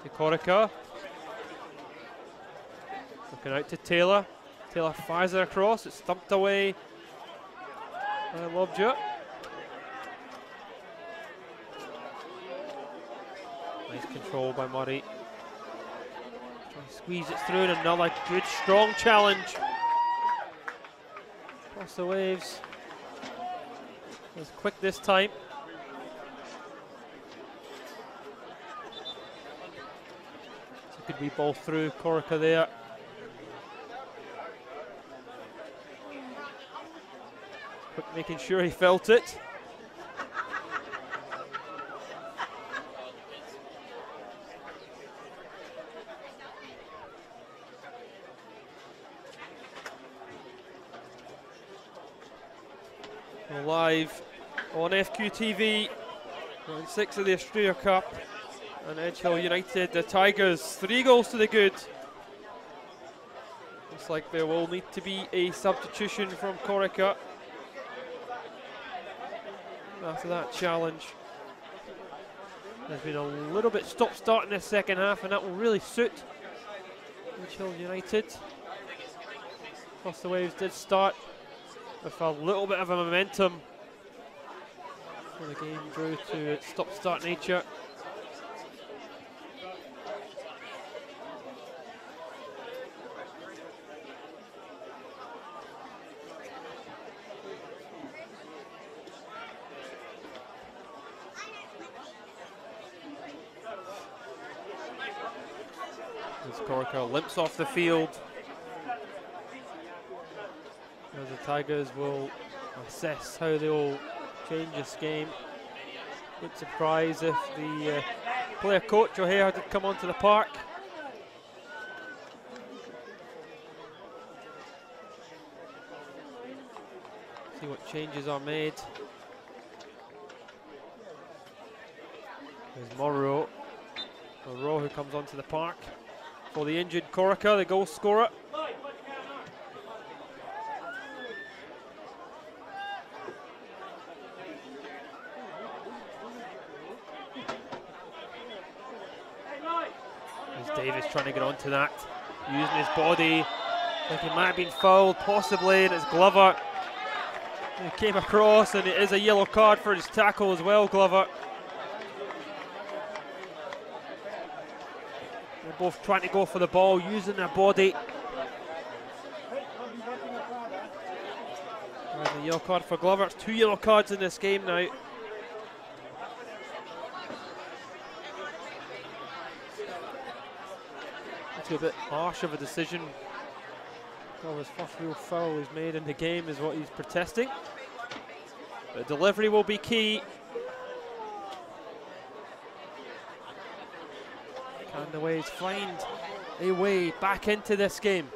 Speaker 1: to Corica, looking out to Taylor. Taylor fires it across, it's thumped away by Lobja. Nice control by Murray. Trying to squeeze it through, and another good strong challenge. Across the Waves. It was quick this time. So could we ball through Corica there. Quick making sure he felt it. Live on FQTV, round 6 of the Australia Cup, and Edge Hill United, the Tigers, 3 goals to the good. Looks like there will need to be a substitution from Corica after that challenge. There's been a little bit stop-start in the second half, and that will really suit Edge Hill United. Across the Waves did start with a little bit of a momentum. So the game drew to its stop-start nature. As Corica limps off the field. As the Tigers will assess how they'll change this game. Would surprise if the player coach O'Hare did come onto the park. See what changes are made. There's Monroe who comes onto the park for the injured Corica, the goal scorer. Davis trying to get onto that, using his body. I think he might have been fouled, possibly, and it's Glover. He came across, and it is a yellow card for his tackle as well, Glover. They're both trying to go for the ball, using their body. There's a yellow card for Glover. It's 2 yellow cards in this game now. A bit harsh of a decision. Well, his first real foul he's made in the game is what he's protesting. But delivery will be key. Can the Waves find a way back into this game?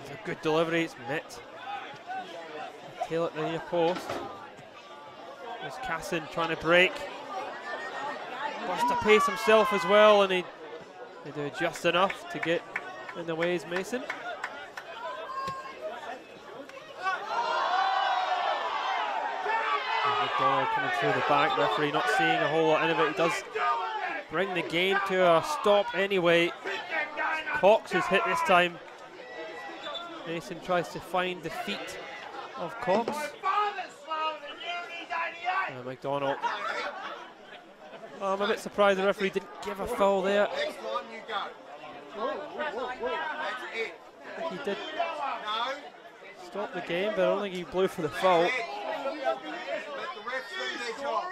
Speaker 1: It's a good delivery, it's met. Tail at the near post. There's Casson trying to break. Burst a pace himself as well, and they do just enough to get in the Waves Mason. McDonald coming through the back, referee not seeing a whole lot in it. He does bring the game to a stop anyway. Cox is hit this time. Mason tries to find the feet of Cox. McDonald. I'm a bit surprised the referee didn't give a foul there. I think he did stop the game, but I don't think he blew for the foul.
Speaker 3: Let the refs do their job.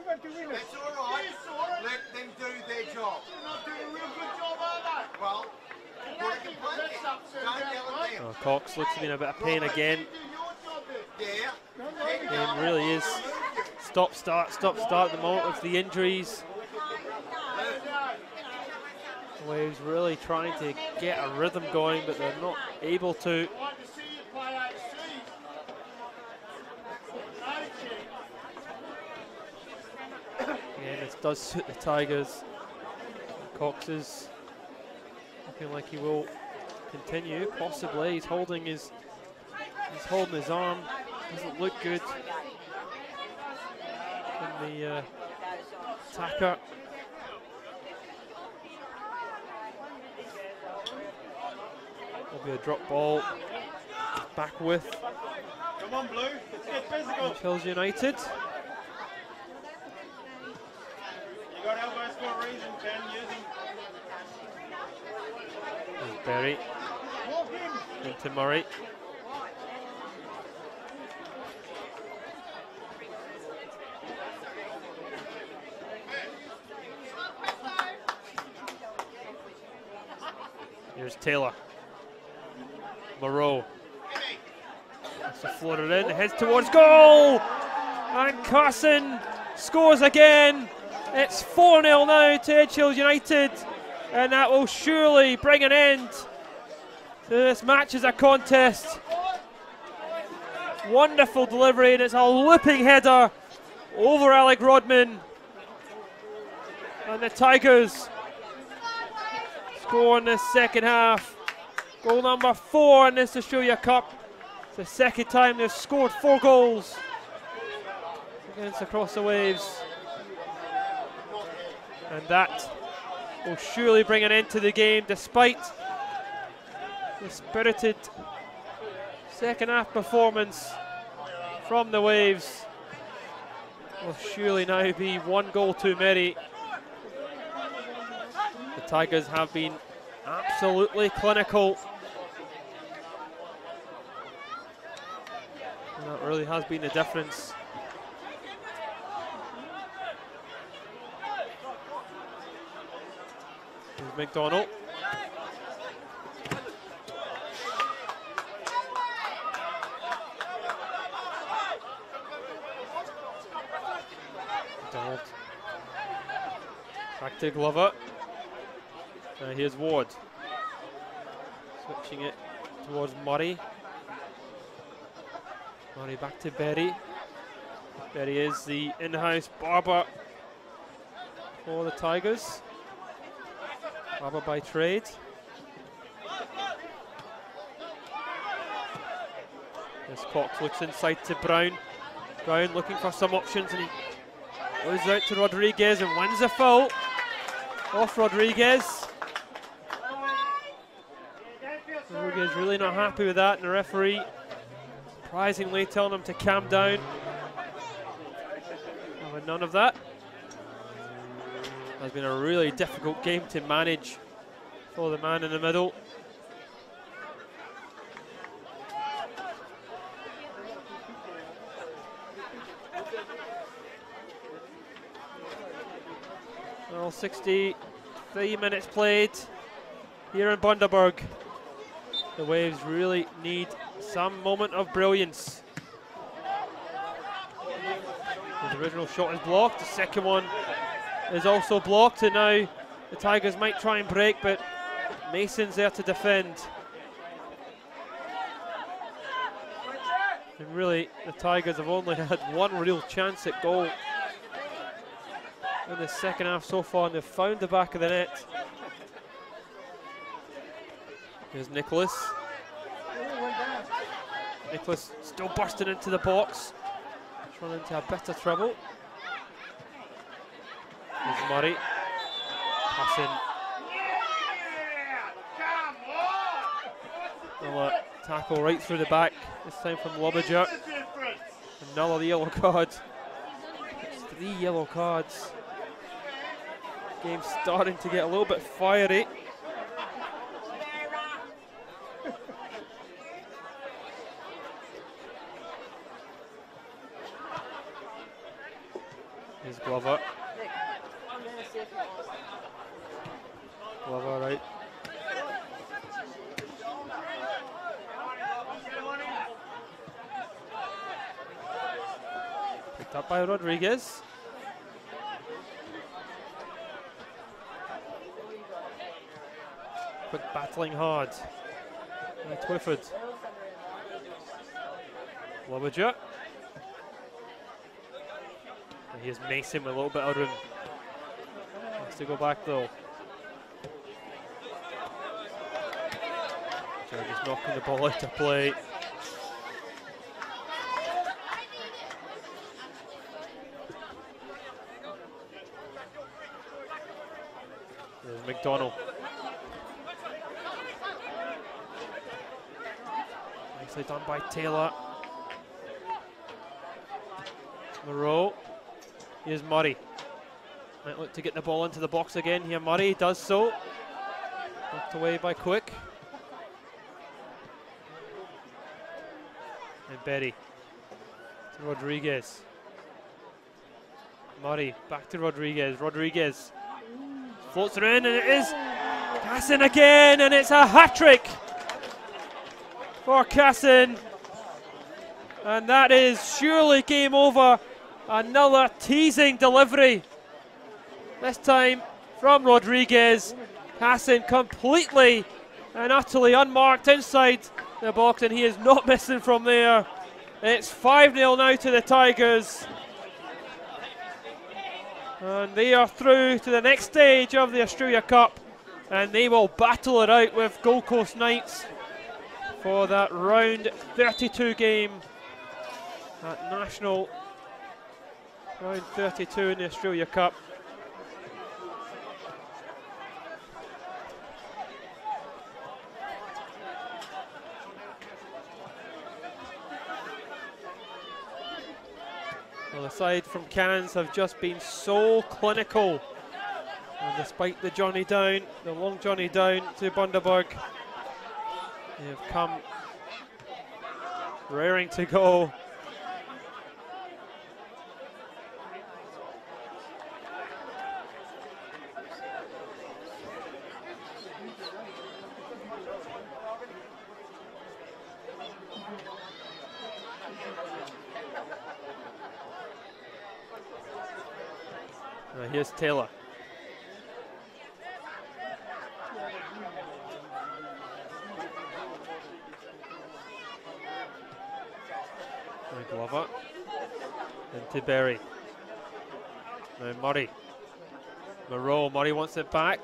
Speaker 3: That's all right. Let them do their job. They're not doing a real good job, are they? Well, don't yell at them.
Speaker 1: Oh, Cox looks to be in a bit of pain again.
Speaker 3: Yeah.
Speaker 1: It really is stop, start at the moment with the injuries. The Waves really trying to get a rhythm going, but they're not able to. Again, this does suit the Tigers. Cox is looking like he will continue, possibly. He's holding his arm. Doesn't look good in the attacker. Will be a drop ball. Back with.
Speaker 2: Come on, Blue. Let's get physical.
Speaker 1: Hills United.
Speaker 2: You got elbows for a reason, Ken. Use them.
Speaker 1: There's Berry. Into Murray. Here's Taylor. Moreau. That's a floater in, heads towards goal! And Carson scores again. It's 4-0 now to Edgehill United. And that will surely bring an end to this match as a contest. Wonderful delivery, and it's a looping header over Alec Rodman. And the Tigers score in the second half. Goal number 4 in this Australia Cup. It's the second time they've scored 4 goals against across the Waves. And that will surely bring an end to the game, despite the spirited second half performance from the Waves. Will surely now be 1 goal too many. The Tigers have been absolutely clinical. And that really has been the difference. Here's McDonald. McDonald. Back to Glover. Here's Ward. Switching it towards Murray. Murray back to Berry. Berry is the in-house barber for the Tigers. Barber by trade. As Cox looks inside to Brown. Brown looking for some options, and he goes out to Rodriguez and wins the foul off Rodriguez. Rodriguez really not happy with that, and the referee surprisingly telling him to calm down. But none of that. Has been a really difficult game to manage for the man in the middle. Well, 63 minutes played here in Bundaberg. The Waves really need some moment of brilliance. The original shot is blocked, the second one is also blocked, and now the Tigers might try and break, but Mason's there to defend. And really, the Tigers have only had one real chance at goal in the second half so far, and they've found the back of the net. Here's Nicholas. Nicholas still bursting into the box. He's run into a bit of trouble. Here's Murray. Passing. Well, tackle right through the back, this time from Lobager. Another yellow card. It's 3 yellow cards. Game's starting to get a little bit fiery. Here's Glover. Glover right. Picked up by Rodriguez. Quick battling hard by Twyford. Lobager. And here's Mason with a little bit of room. Has to go back though. Just knocking the ball out of play. There's McDonald. Nicely done by Taylor. Moreau. Here's Murray. Might look to get the ball into the box again here. Murray does so. Knocked away by Quick. And Berry to Rodriguez. Murray back to Rodriguez. Rodriguez floats her in, and it is Cassin again, and it's a hat-trick for Cassin. And that is surely game over. Another teasing delivery. This time from Rodriguez. Cassin completely and utterly unmarked inside the box, and he is not missing from there. It's 5-0 now to the Tigers. And they are through to the next stage of the Australia Cup, and they will battle it out with Gold Coast Knights for that round 32 game at National. Round 32 in the Australia Cup. Well, aside from Cannons have just been so clinical, and despite the Johnny down, the long Johnny down to Bundaberg, they have come raring to go. Here's Taylor. Glover. Into Berry. Now Murray. Moreau. Murray wants it back.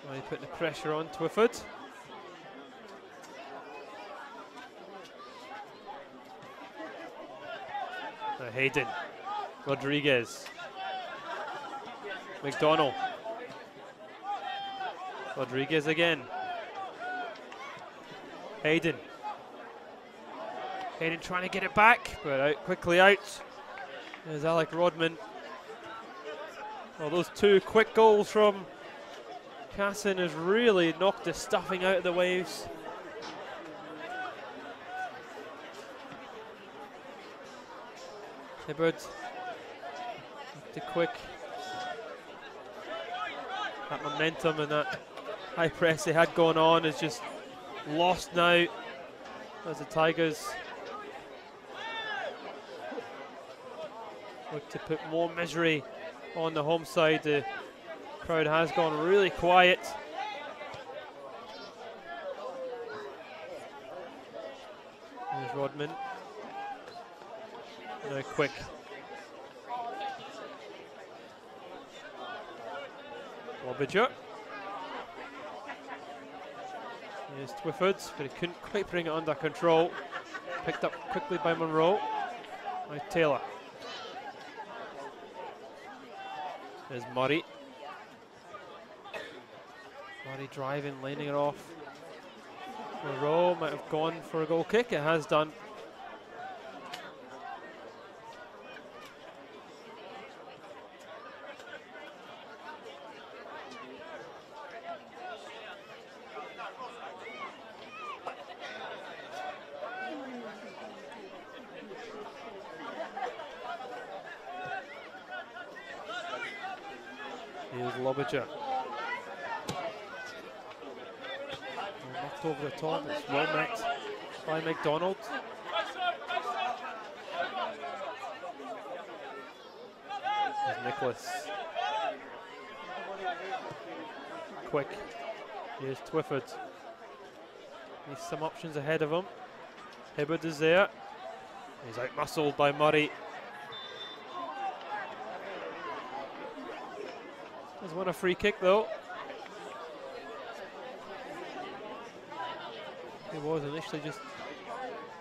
Speaker 1: Murray putting the pressure on Twyford. Now Hayden. Rodriguez. McDonald. Rodriguez again. Hayden. Hayden trying to get it back, but quickly out. There's Alec Rodman. Well, those 2 quick goals from Cassin has really knocked the stuffing out of the Waves. Hibbard. To Quick. That momentum and that high press they had going on is just lost now as the Tigers look to put more misery on the home side. The crowd has gone really quiet. There's Rodman. Now Quick. Lobager. Here's Twyford, but he couldn't quite bring it under control. Picked up quickly by Monroe. Now Taylor. There's Murray. Murray driving, laning it off. Monroe might have gone for a goal kick. It has done. Here's Lobager. Knocked over the top. It's well met by McDonald. Here's Nicholas. Quick. Here's Twyford. He's some options ahead of him. Hibbard is there. He's out-muscled by Murray. He's won a free kick though. He was initially just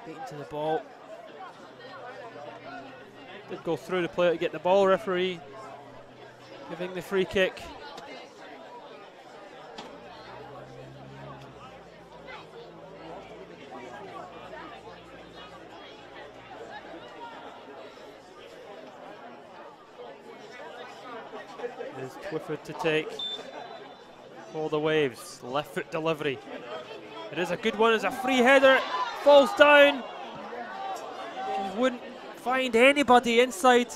Speaker 1: beaten to the ball. Did go through the player to get the ball, referee giving the free kick. There's Twyford to take for the Waves. Left foot delivery. It is a good one. It's a free header. It falls down. He wouldn't find anybody inside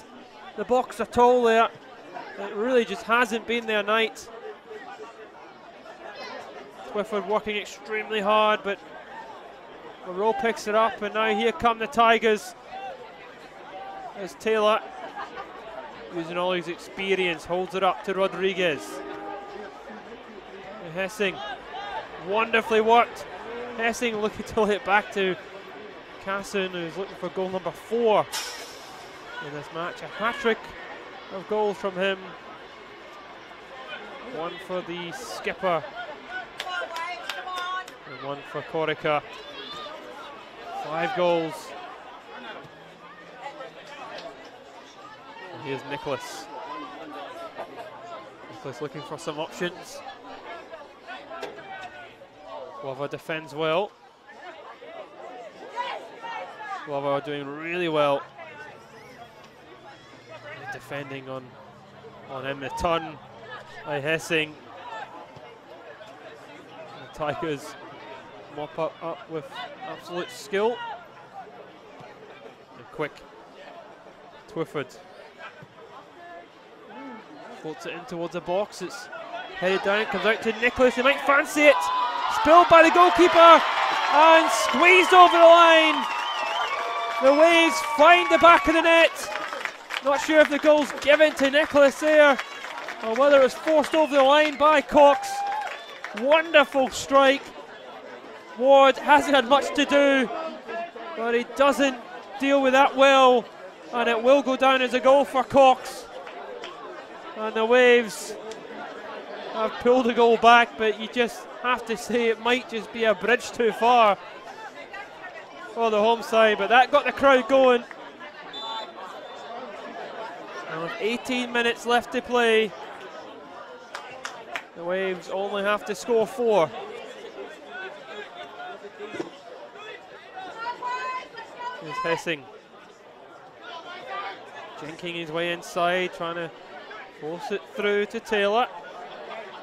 Speaker 1: the box at all there. It really just hasn't been their night. Twyford working extremely hard, but Monroe picks it up, and now here come the Tigers. As Taylor, using all his experience, holds it up to Rodriguez. And Hessing, wonderfully worked. Hessing looking to lay it back to Casson, who's looking for goal number 4 in this match. A hat-trick of goals from him. One for the skipper. And one for Corica. 5 goals. And here's Nicholas. Nicholas looking for some options. Glover defends well. Glover doing really well. Defending on him. The turn by Hessing. The Tigers mop up with absolute skill. And quick. Twyford floats it in towards the box. It's headed down, comes out to Nicholas. He might fancy it. Spilled by the goalkeeper and squeezed over the line. The Waves find the back of the net. Not sure if the goal's given to Nicholas there or whether it was forced over the line by Cox. Wonderful strike. Ward hasn't had much to do, but he doesn't deal with that well, and it will go down as a goal for Cox. And the Waves have pulled the goal back, but you just have to say it might just be a bridge too far for the home side, but that got the crowd going. And with 18 minutes left to play, the Waves only have to score 4. Here's Hessing. Jinking his way inside, trying to force it through to Taylor.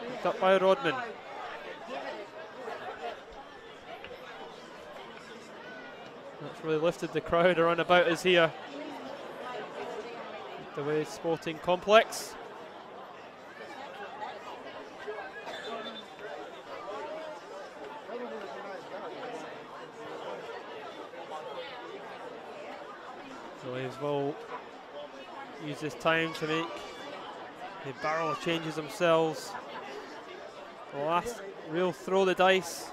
Speaker 1: Picked up by Rodman. That's really lifted the crowd around about us here. The Waves Sporting Complex. The Waves will use this time to make the barrel changes themselves. The last real throw the dice.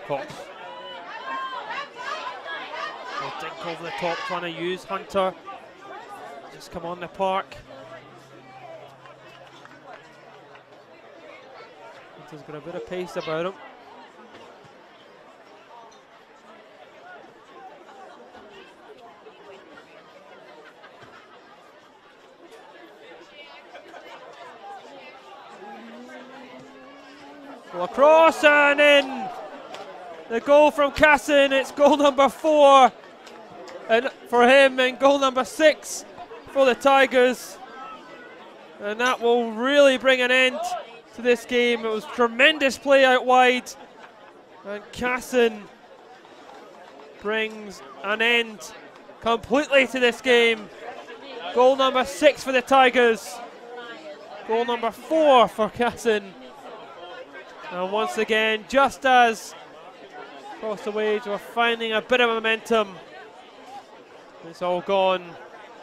Speaker 1: Cox. Will dink over the top, trying to use Hunter. Just come on the park. Hunter's got a bit of pace about him. Well, across and in. The goal from Casson. It's goal number 4 and for him, and goal number 6 for the Tigers. And that will really bring an end to this game. It was tremendous play out wide, and Casson brings an end completely to this game. Goal number 6 for the Tigers. Goal number 4 for Casson. And once again, just as across the waves were finding a bit of momentum, it's all gone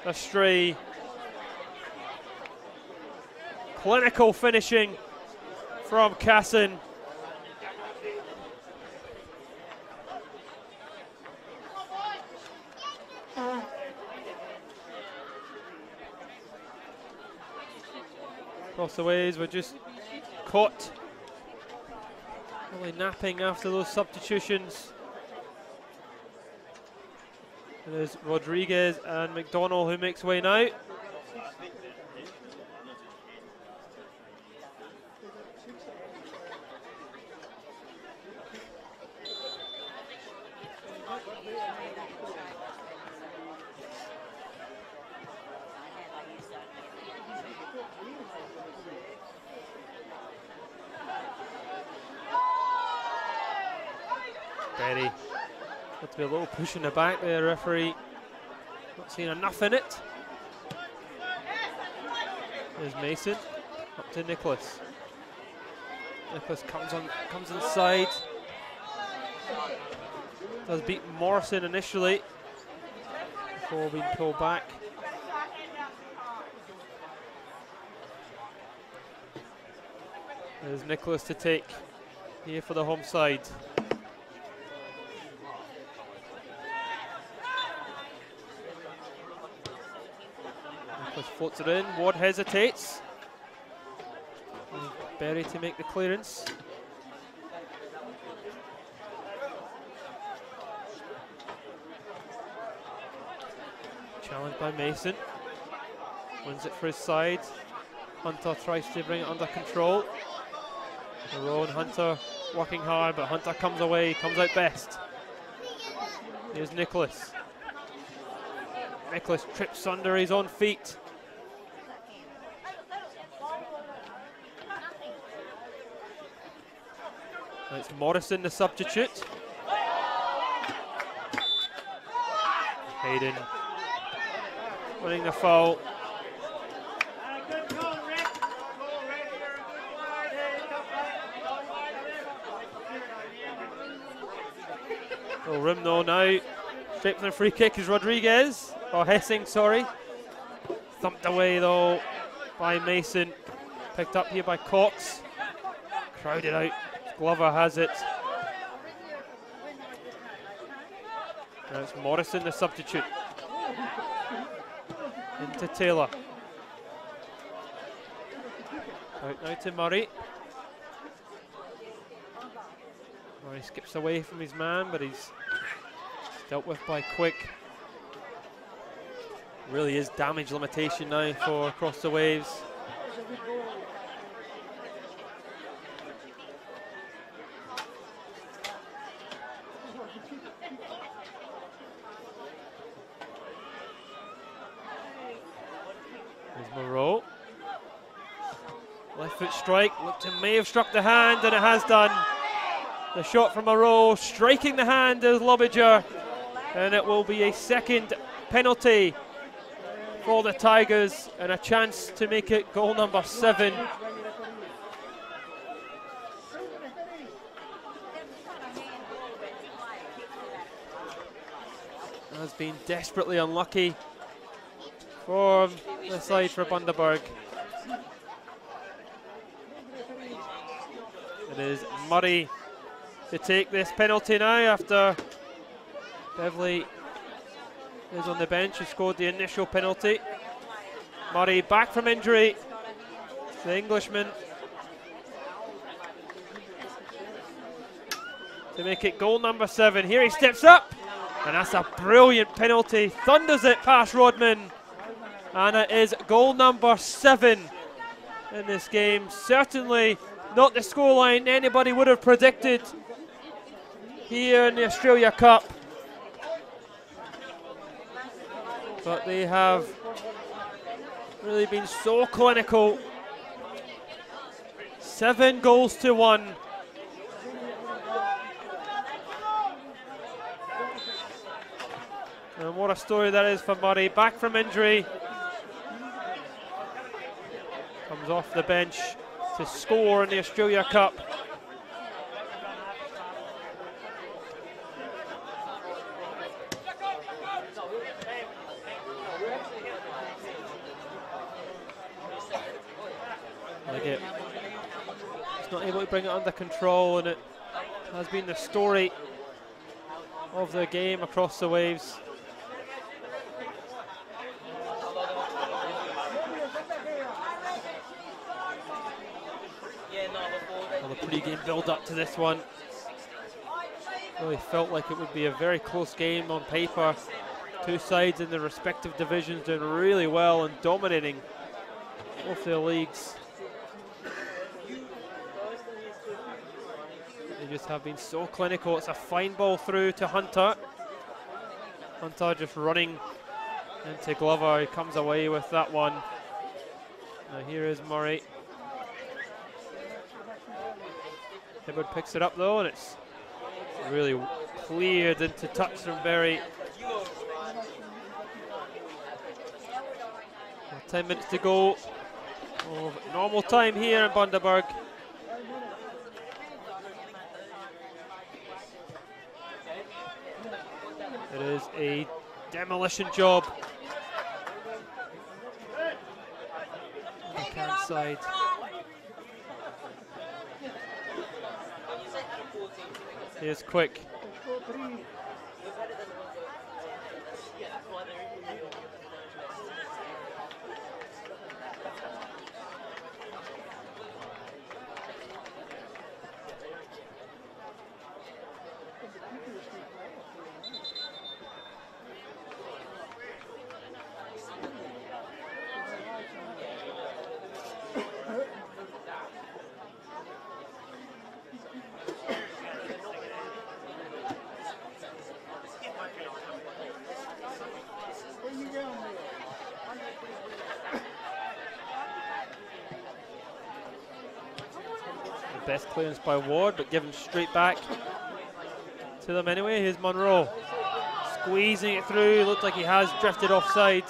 Speaker 1: astray. Clinical finishing from Casson. Across the waves were just caught really napping after those substitutions. And there's Rodriguez and McDonald who makes way now. Berry, got to be a little push in the back there, referee. Not seeing enough in it. There's Mason, up to Nicholas. Nicholas comes inside. Does beat Morrison initially before being pulled back. There's Nicholas to take here for the home side. Nicholas floats it in. Ward hesitates. Berry to make the clearance. Challenged by Mason. Wins it for his side. Hunter tries to bring it under control. Rowan Hunter working hard, but Hunter comes away, comes out best. Here's Nicholas. Nicholas trips under his own feet. And it's Morrison, the substitute. Hayden winning the foul. Oh, rim though now. Straight for the free kick is Rodriguez. Or Hessing, sorry. Thumped away though by Mason. Picked up here by Cox. Crowded out. Glover has it. Now it's Morrison, the substitute. Into Taylor. Out now to Murray. Murray skips away from his man, but he's dealt with by Quick. Really is damage limitation now for Across the Waves. There's Moreau. Left foot strike, looked to may have struck the hand, and it has done. The shot from Moreau striking the hand is Lobiger, and it will be a second penalty for the Tigers and a chance to make it goal number 7. Has been desperately unlucky for the side for Bundaberg. It is Murray to take this penalty now after Beverley is on the bench, who scored the initial penalty. Murray back from injury, the Englishman. to make it goal number 7. Here he steps up, and that's a brilliant penalty. Thunders it past Rodman, and it is goal number 7 in this game. Certainly not the scoreline anybody would have predicted here in the Australia Cup. But they have really been so clinical. 7 goals to 1. And what a story that is for Murray. Back from injury. Comes off the bench to score in the Australia Cup. Not able to bring it under control, and it has been the story of the game across the Waves. Well, the pre-game build-up to this one really felt like it would be a very close game on paper. Two sides in their respective divisions doing really well and dominating both their leagues. They just have been so clinical. It's a fine ball through to Hunter. Hunter just running into Glover. He comes away with that one. Now here is Murray. Hibbard picks it up though, and it's really cleared into touch from Berry. 10 minutes to go of normal time here in Bundaberg. It is a demolition job. Backhand side. Here's Quick. Best clearance by Ward, but given straight back to them anyway. Here's Monroe squeezing it through. Looked like he has drifted offside.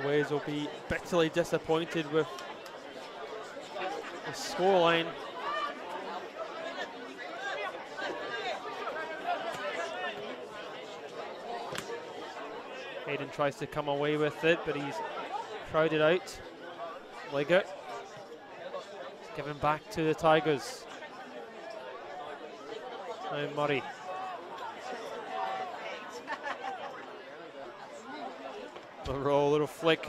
Speaker 1: Waves will be bitterly disappointed with the scoreline. Hayden tries to come away with it, but he's crowded out. Liggett is given back to the Tigers. Now Murray. Moreau, little flick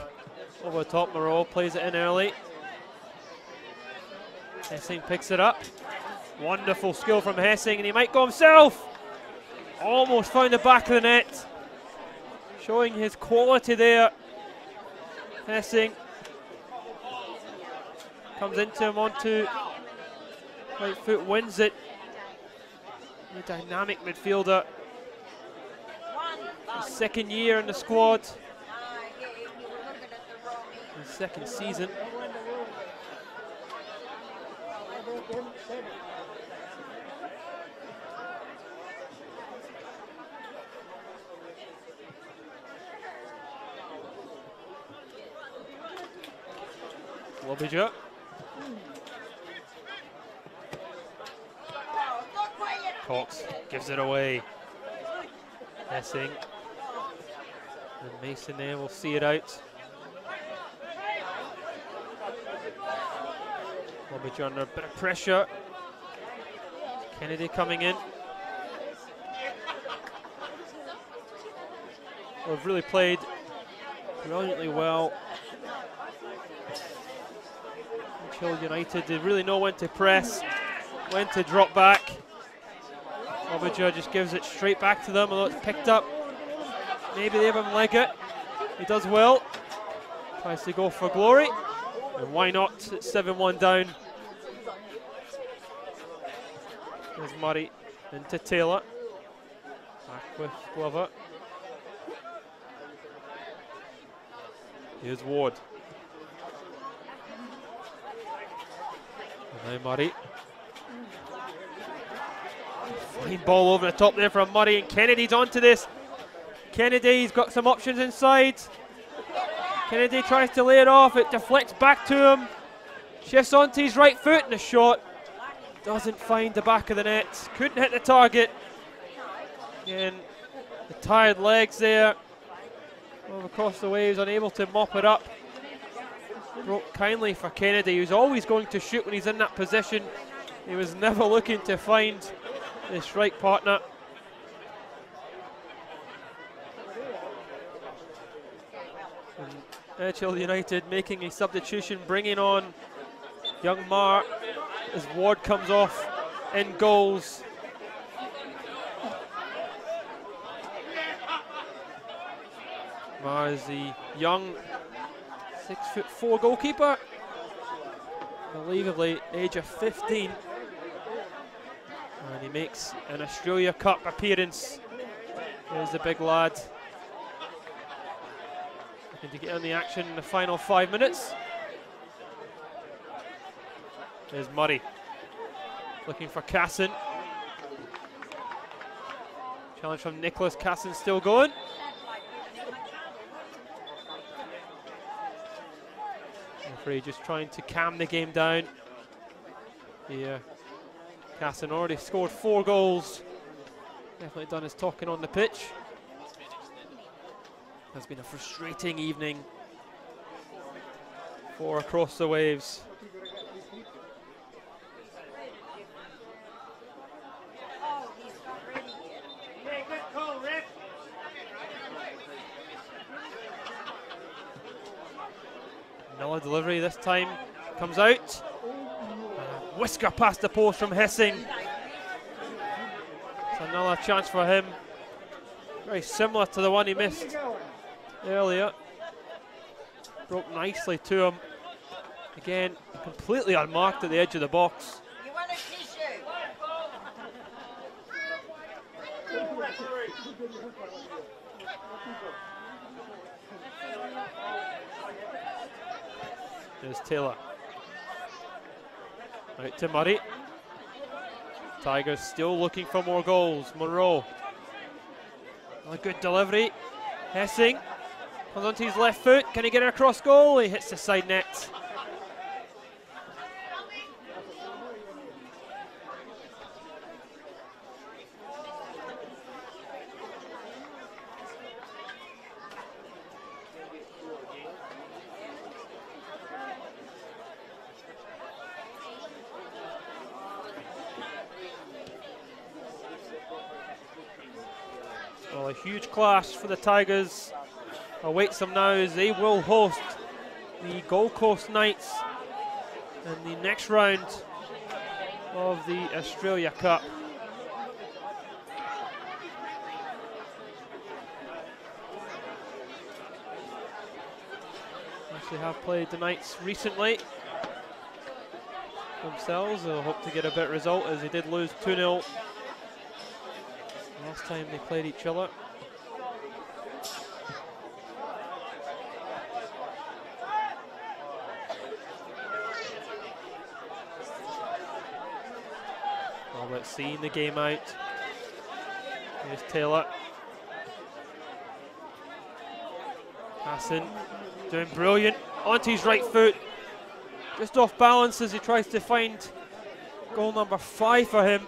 Speaker 1: over the top. Moreau plays it in early. Hessing picks it up. Wonderful skill from Hessing, and he might go himself. Almost found the back of the net. Showing his quality there. Hessing comes into him onto right foot, wins it. A dynamic midfielder. His second year in the squad. His second season. Lobidger. Cox gives it away. Hessing. And Mason there will see it out. Lobidger under a bit of pressure. Kennedy coming in. have really played brilliantly well. Untitled United, they really know when to press, when to drop back. Obaja just gives it straight back to them, although it's picked up. Maybe they have him leg it. He does well. Tries to go for glory. And why not? It's 7-1 down. There's Murray into Taylor. Back with Glover. Here's Ward. And now Murray. Fine ball over the top there from Murray, and Kennedy's onto this. Kennedy's got some options inside. Kennedy tries to lay it off, it deflects back to him. Shifts onto his right foot, and the shot doesn't find the back of the net. Couldn't hit the target. Again, the tired legs there. Over across the waves, unable to mop it up. Broke kindly for Kennedy, who's always going to shoot when he's in that position. He was never looking to find the strike partner. Untitled United making a substitution, bringing on young Marr as Ward comes off in goals. Marr is the young 6'4" goalkeeper, unbelievably age of 15. And he makes an Australia Cup appearance. There's the big lad. Looking to get in the action in the final 5 minutes. There's Murray. Looking for Casson. Challenge from Nicholas. Casson still going. Referee just trying to calm the game down. Yeah. Casson already scored 4 goals. Definitely done his talking on the pitch. Has been a frustrating evening for Across the Waves. Another delivery this time comes out. Whisker past the post from Hissing. It's another chance for him. Very similar to the one he missed earlier. Broke nicely to him. Again, completely unmarked at the edge of the box. There's Taylor. Out to Murray. Tigers still looking for more goals. Monroe. A good delivery. Hessing comes onto his left foot. Can he get it across goal? He hits the side net. Well, a huge clash for the Tigers awaits them now as they will host the Gold Coast Knights in the next round of the Australia Cup. Actually have played the Knights recently themselves. They'll hope to get a better result as they did lose 2-0 last time they played each other. All about seeing the game out. Here's Taylor. Hassan doing brilliant. Onto his right foot. Just off balance as he tries to find goal number 5 for him.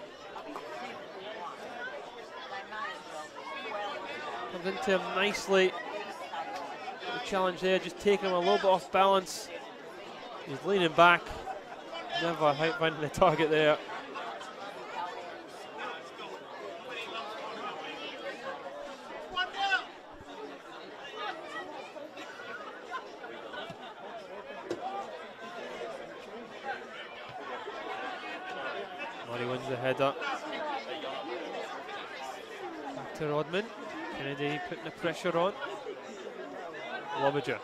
Speaker 1: Comes into him nicely. The challenge there, just taking him a little bit off balance. He's leaning back. Never finding the target there. wins the header. Back to Rodman. Kennedy putting the pressure on. Lobiger.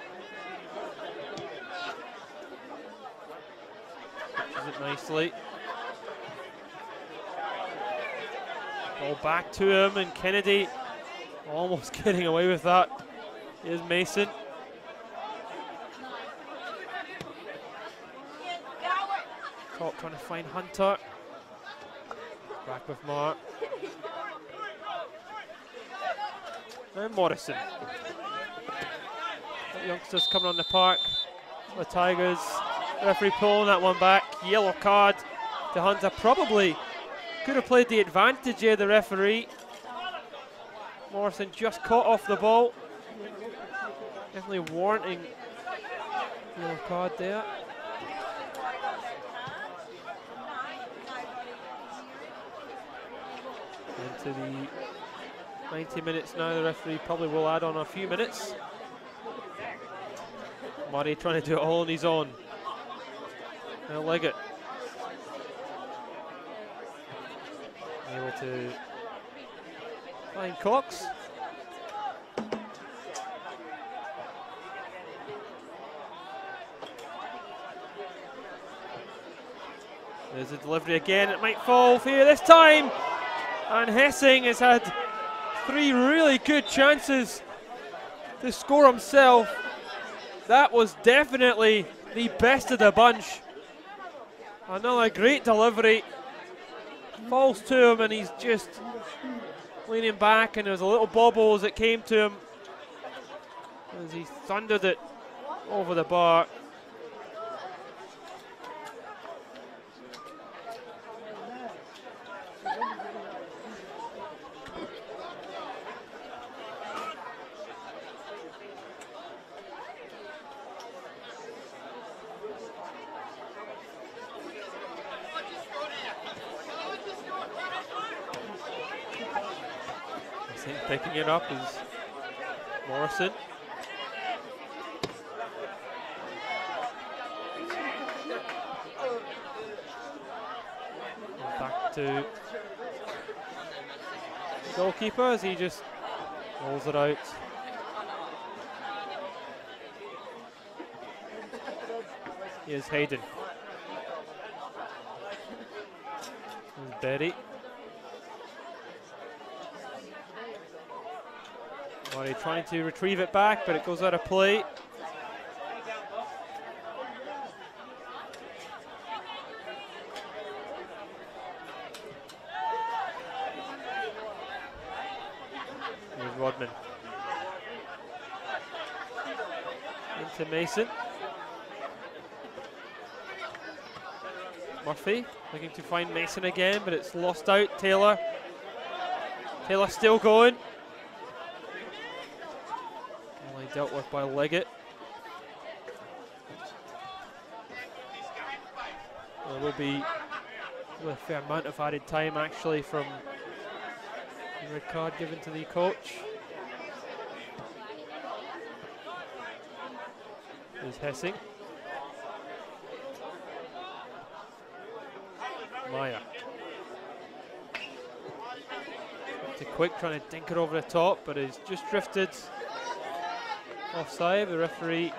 Speaker 1: Catches it nicely. Ball back to him, and Kennedy almost getting away with that. Here's Mason. Top trying to find Hunter. Back with Mark. And Morrison. The youngsters coming on the park. The Tigers. The referee pulling that one back. Yellow card to Hunter. Probably could have played the advantage here, the referee. Morrison just caught off the ball. Definitely warranting yellow card there. Into the 90 minutes now. The referee probably will add on a few minutes. Murray trying to do it all on his own. Now Leggett. Able to find Cox. There's a delivery again. It might fall here this time. And Hessing has had 3 really good chances to score himself. That was definitely the best of the bunch. Another great delivery. Falls to him, and he's just leaning back, and there's a little bobble as it came to him as he thundered it over the bar. Picking it up is Morrison. And back to the goalkeeper as he just rolls it out. Here's Hayden. Here's Berry. Murray trying to retrieve it back, but it goes out of play. Here's Rodman. Into Mason. Murphy looking to find Mason again, but it's lost out. Taylor. Taylor still going. Dealt with by Leggett. There will be a fair amount of added time actually from the red card given to the coach. There's Hessing. Maya. To Quick trying to dink it over the top, but he's just drifted offside. The referee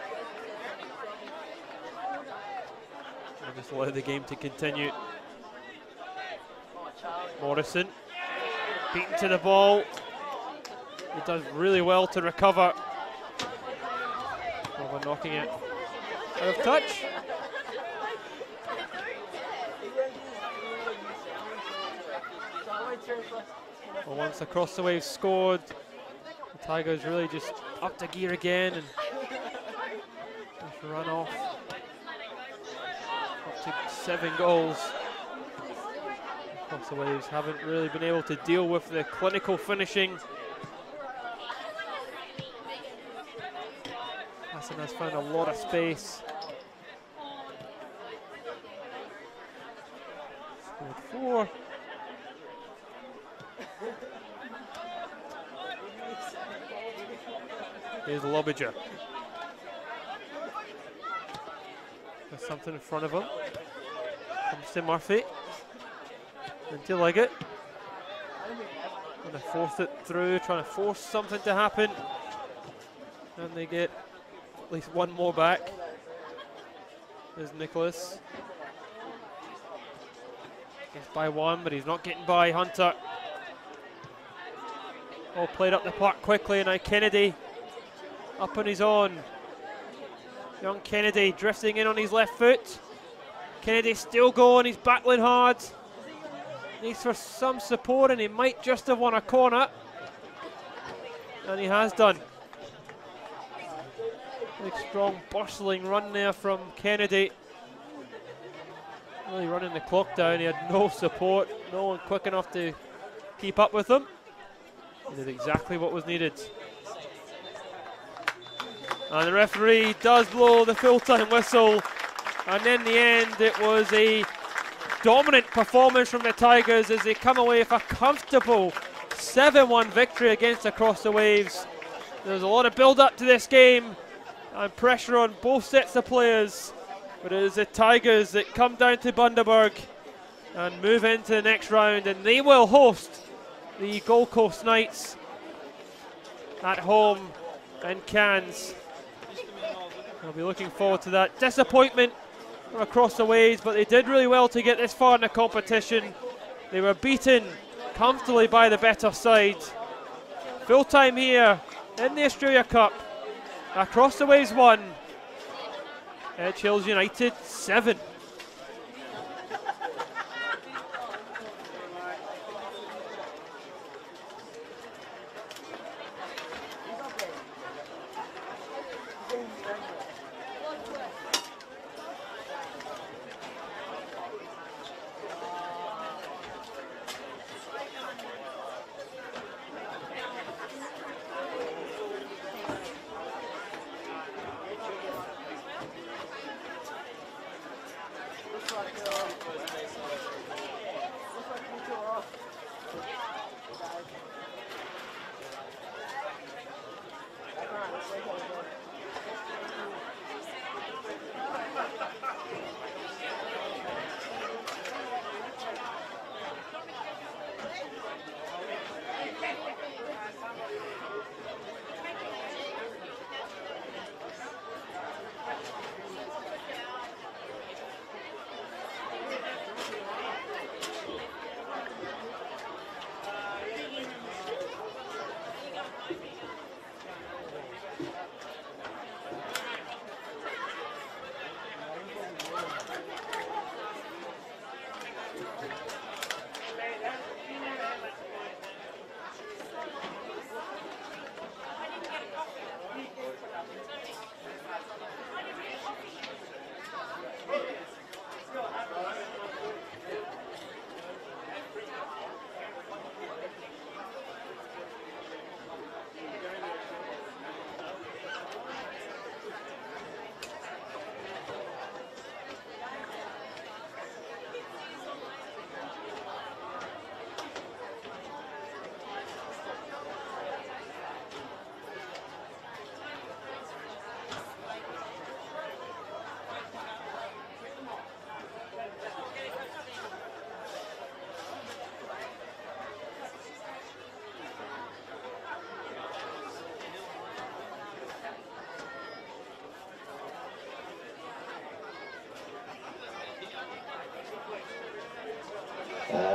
Speaker 1: will just allow the game to continue. Morrison beaten to the ball. He does really well to recover. Over knocking it out of touch. Well, once across the wave scored, the Tigers really just up to gear again and just run off up to 7 goals. Across the waves haven't really been able to deal with the clinical finishing. Hassan has found a lot of space. Scored 4. Here's Lobiger. There's something in front of him. Comes to Murphy. Into Liggett. Trying to force it through, trying to force something to happen. And they get at least one more back. There's Nicholas. Gets by one, but he's not getting by Hunter. All played up the park quickly. Now Kennedy up on his own. Young Kennedy drifting in on his left foot. Kennedy still going, he's battling hard. Needs for some support, and he might just have won a corner. And he has done. Big, strong, bustling run there from Kennedy. Really running the clock down. He had no support, no one quick enough to keep up with him. He did exactly what was needed. And the referee does blow the full-time whistle. And in the end, it was a dominant performance from the Tigers as they come away with a comfortable 7-1 victory against Across the Waves. There's a lot of build-up to this game and pressure on both sets of players. But it is the Tigers that come down to Bundaberg and move into the next round, and they will host the Gold Coast Knights at home in Cairns. I'll be looking forward to that. Disappointment Across the Waves, but they did really well to get this far in the competition. They were beaten comfortably by the better side. Full time here in the Australia Cup. Across the Waves 1, Edge Hills United 7.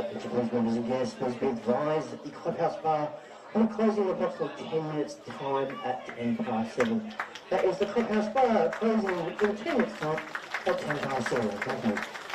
Speaker 4: Principals, members and guests, please be advised that the clubhouse bar will close in approximately 10 minutes time at 7:10. That is the clubhouse bar closing in 10 minutes time at 7:10. Thank you.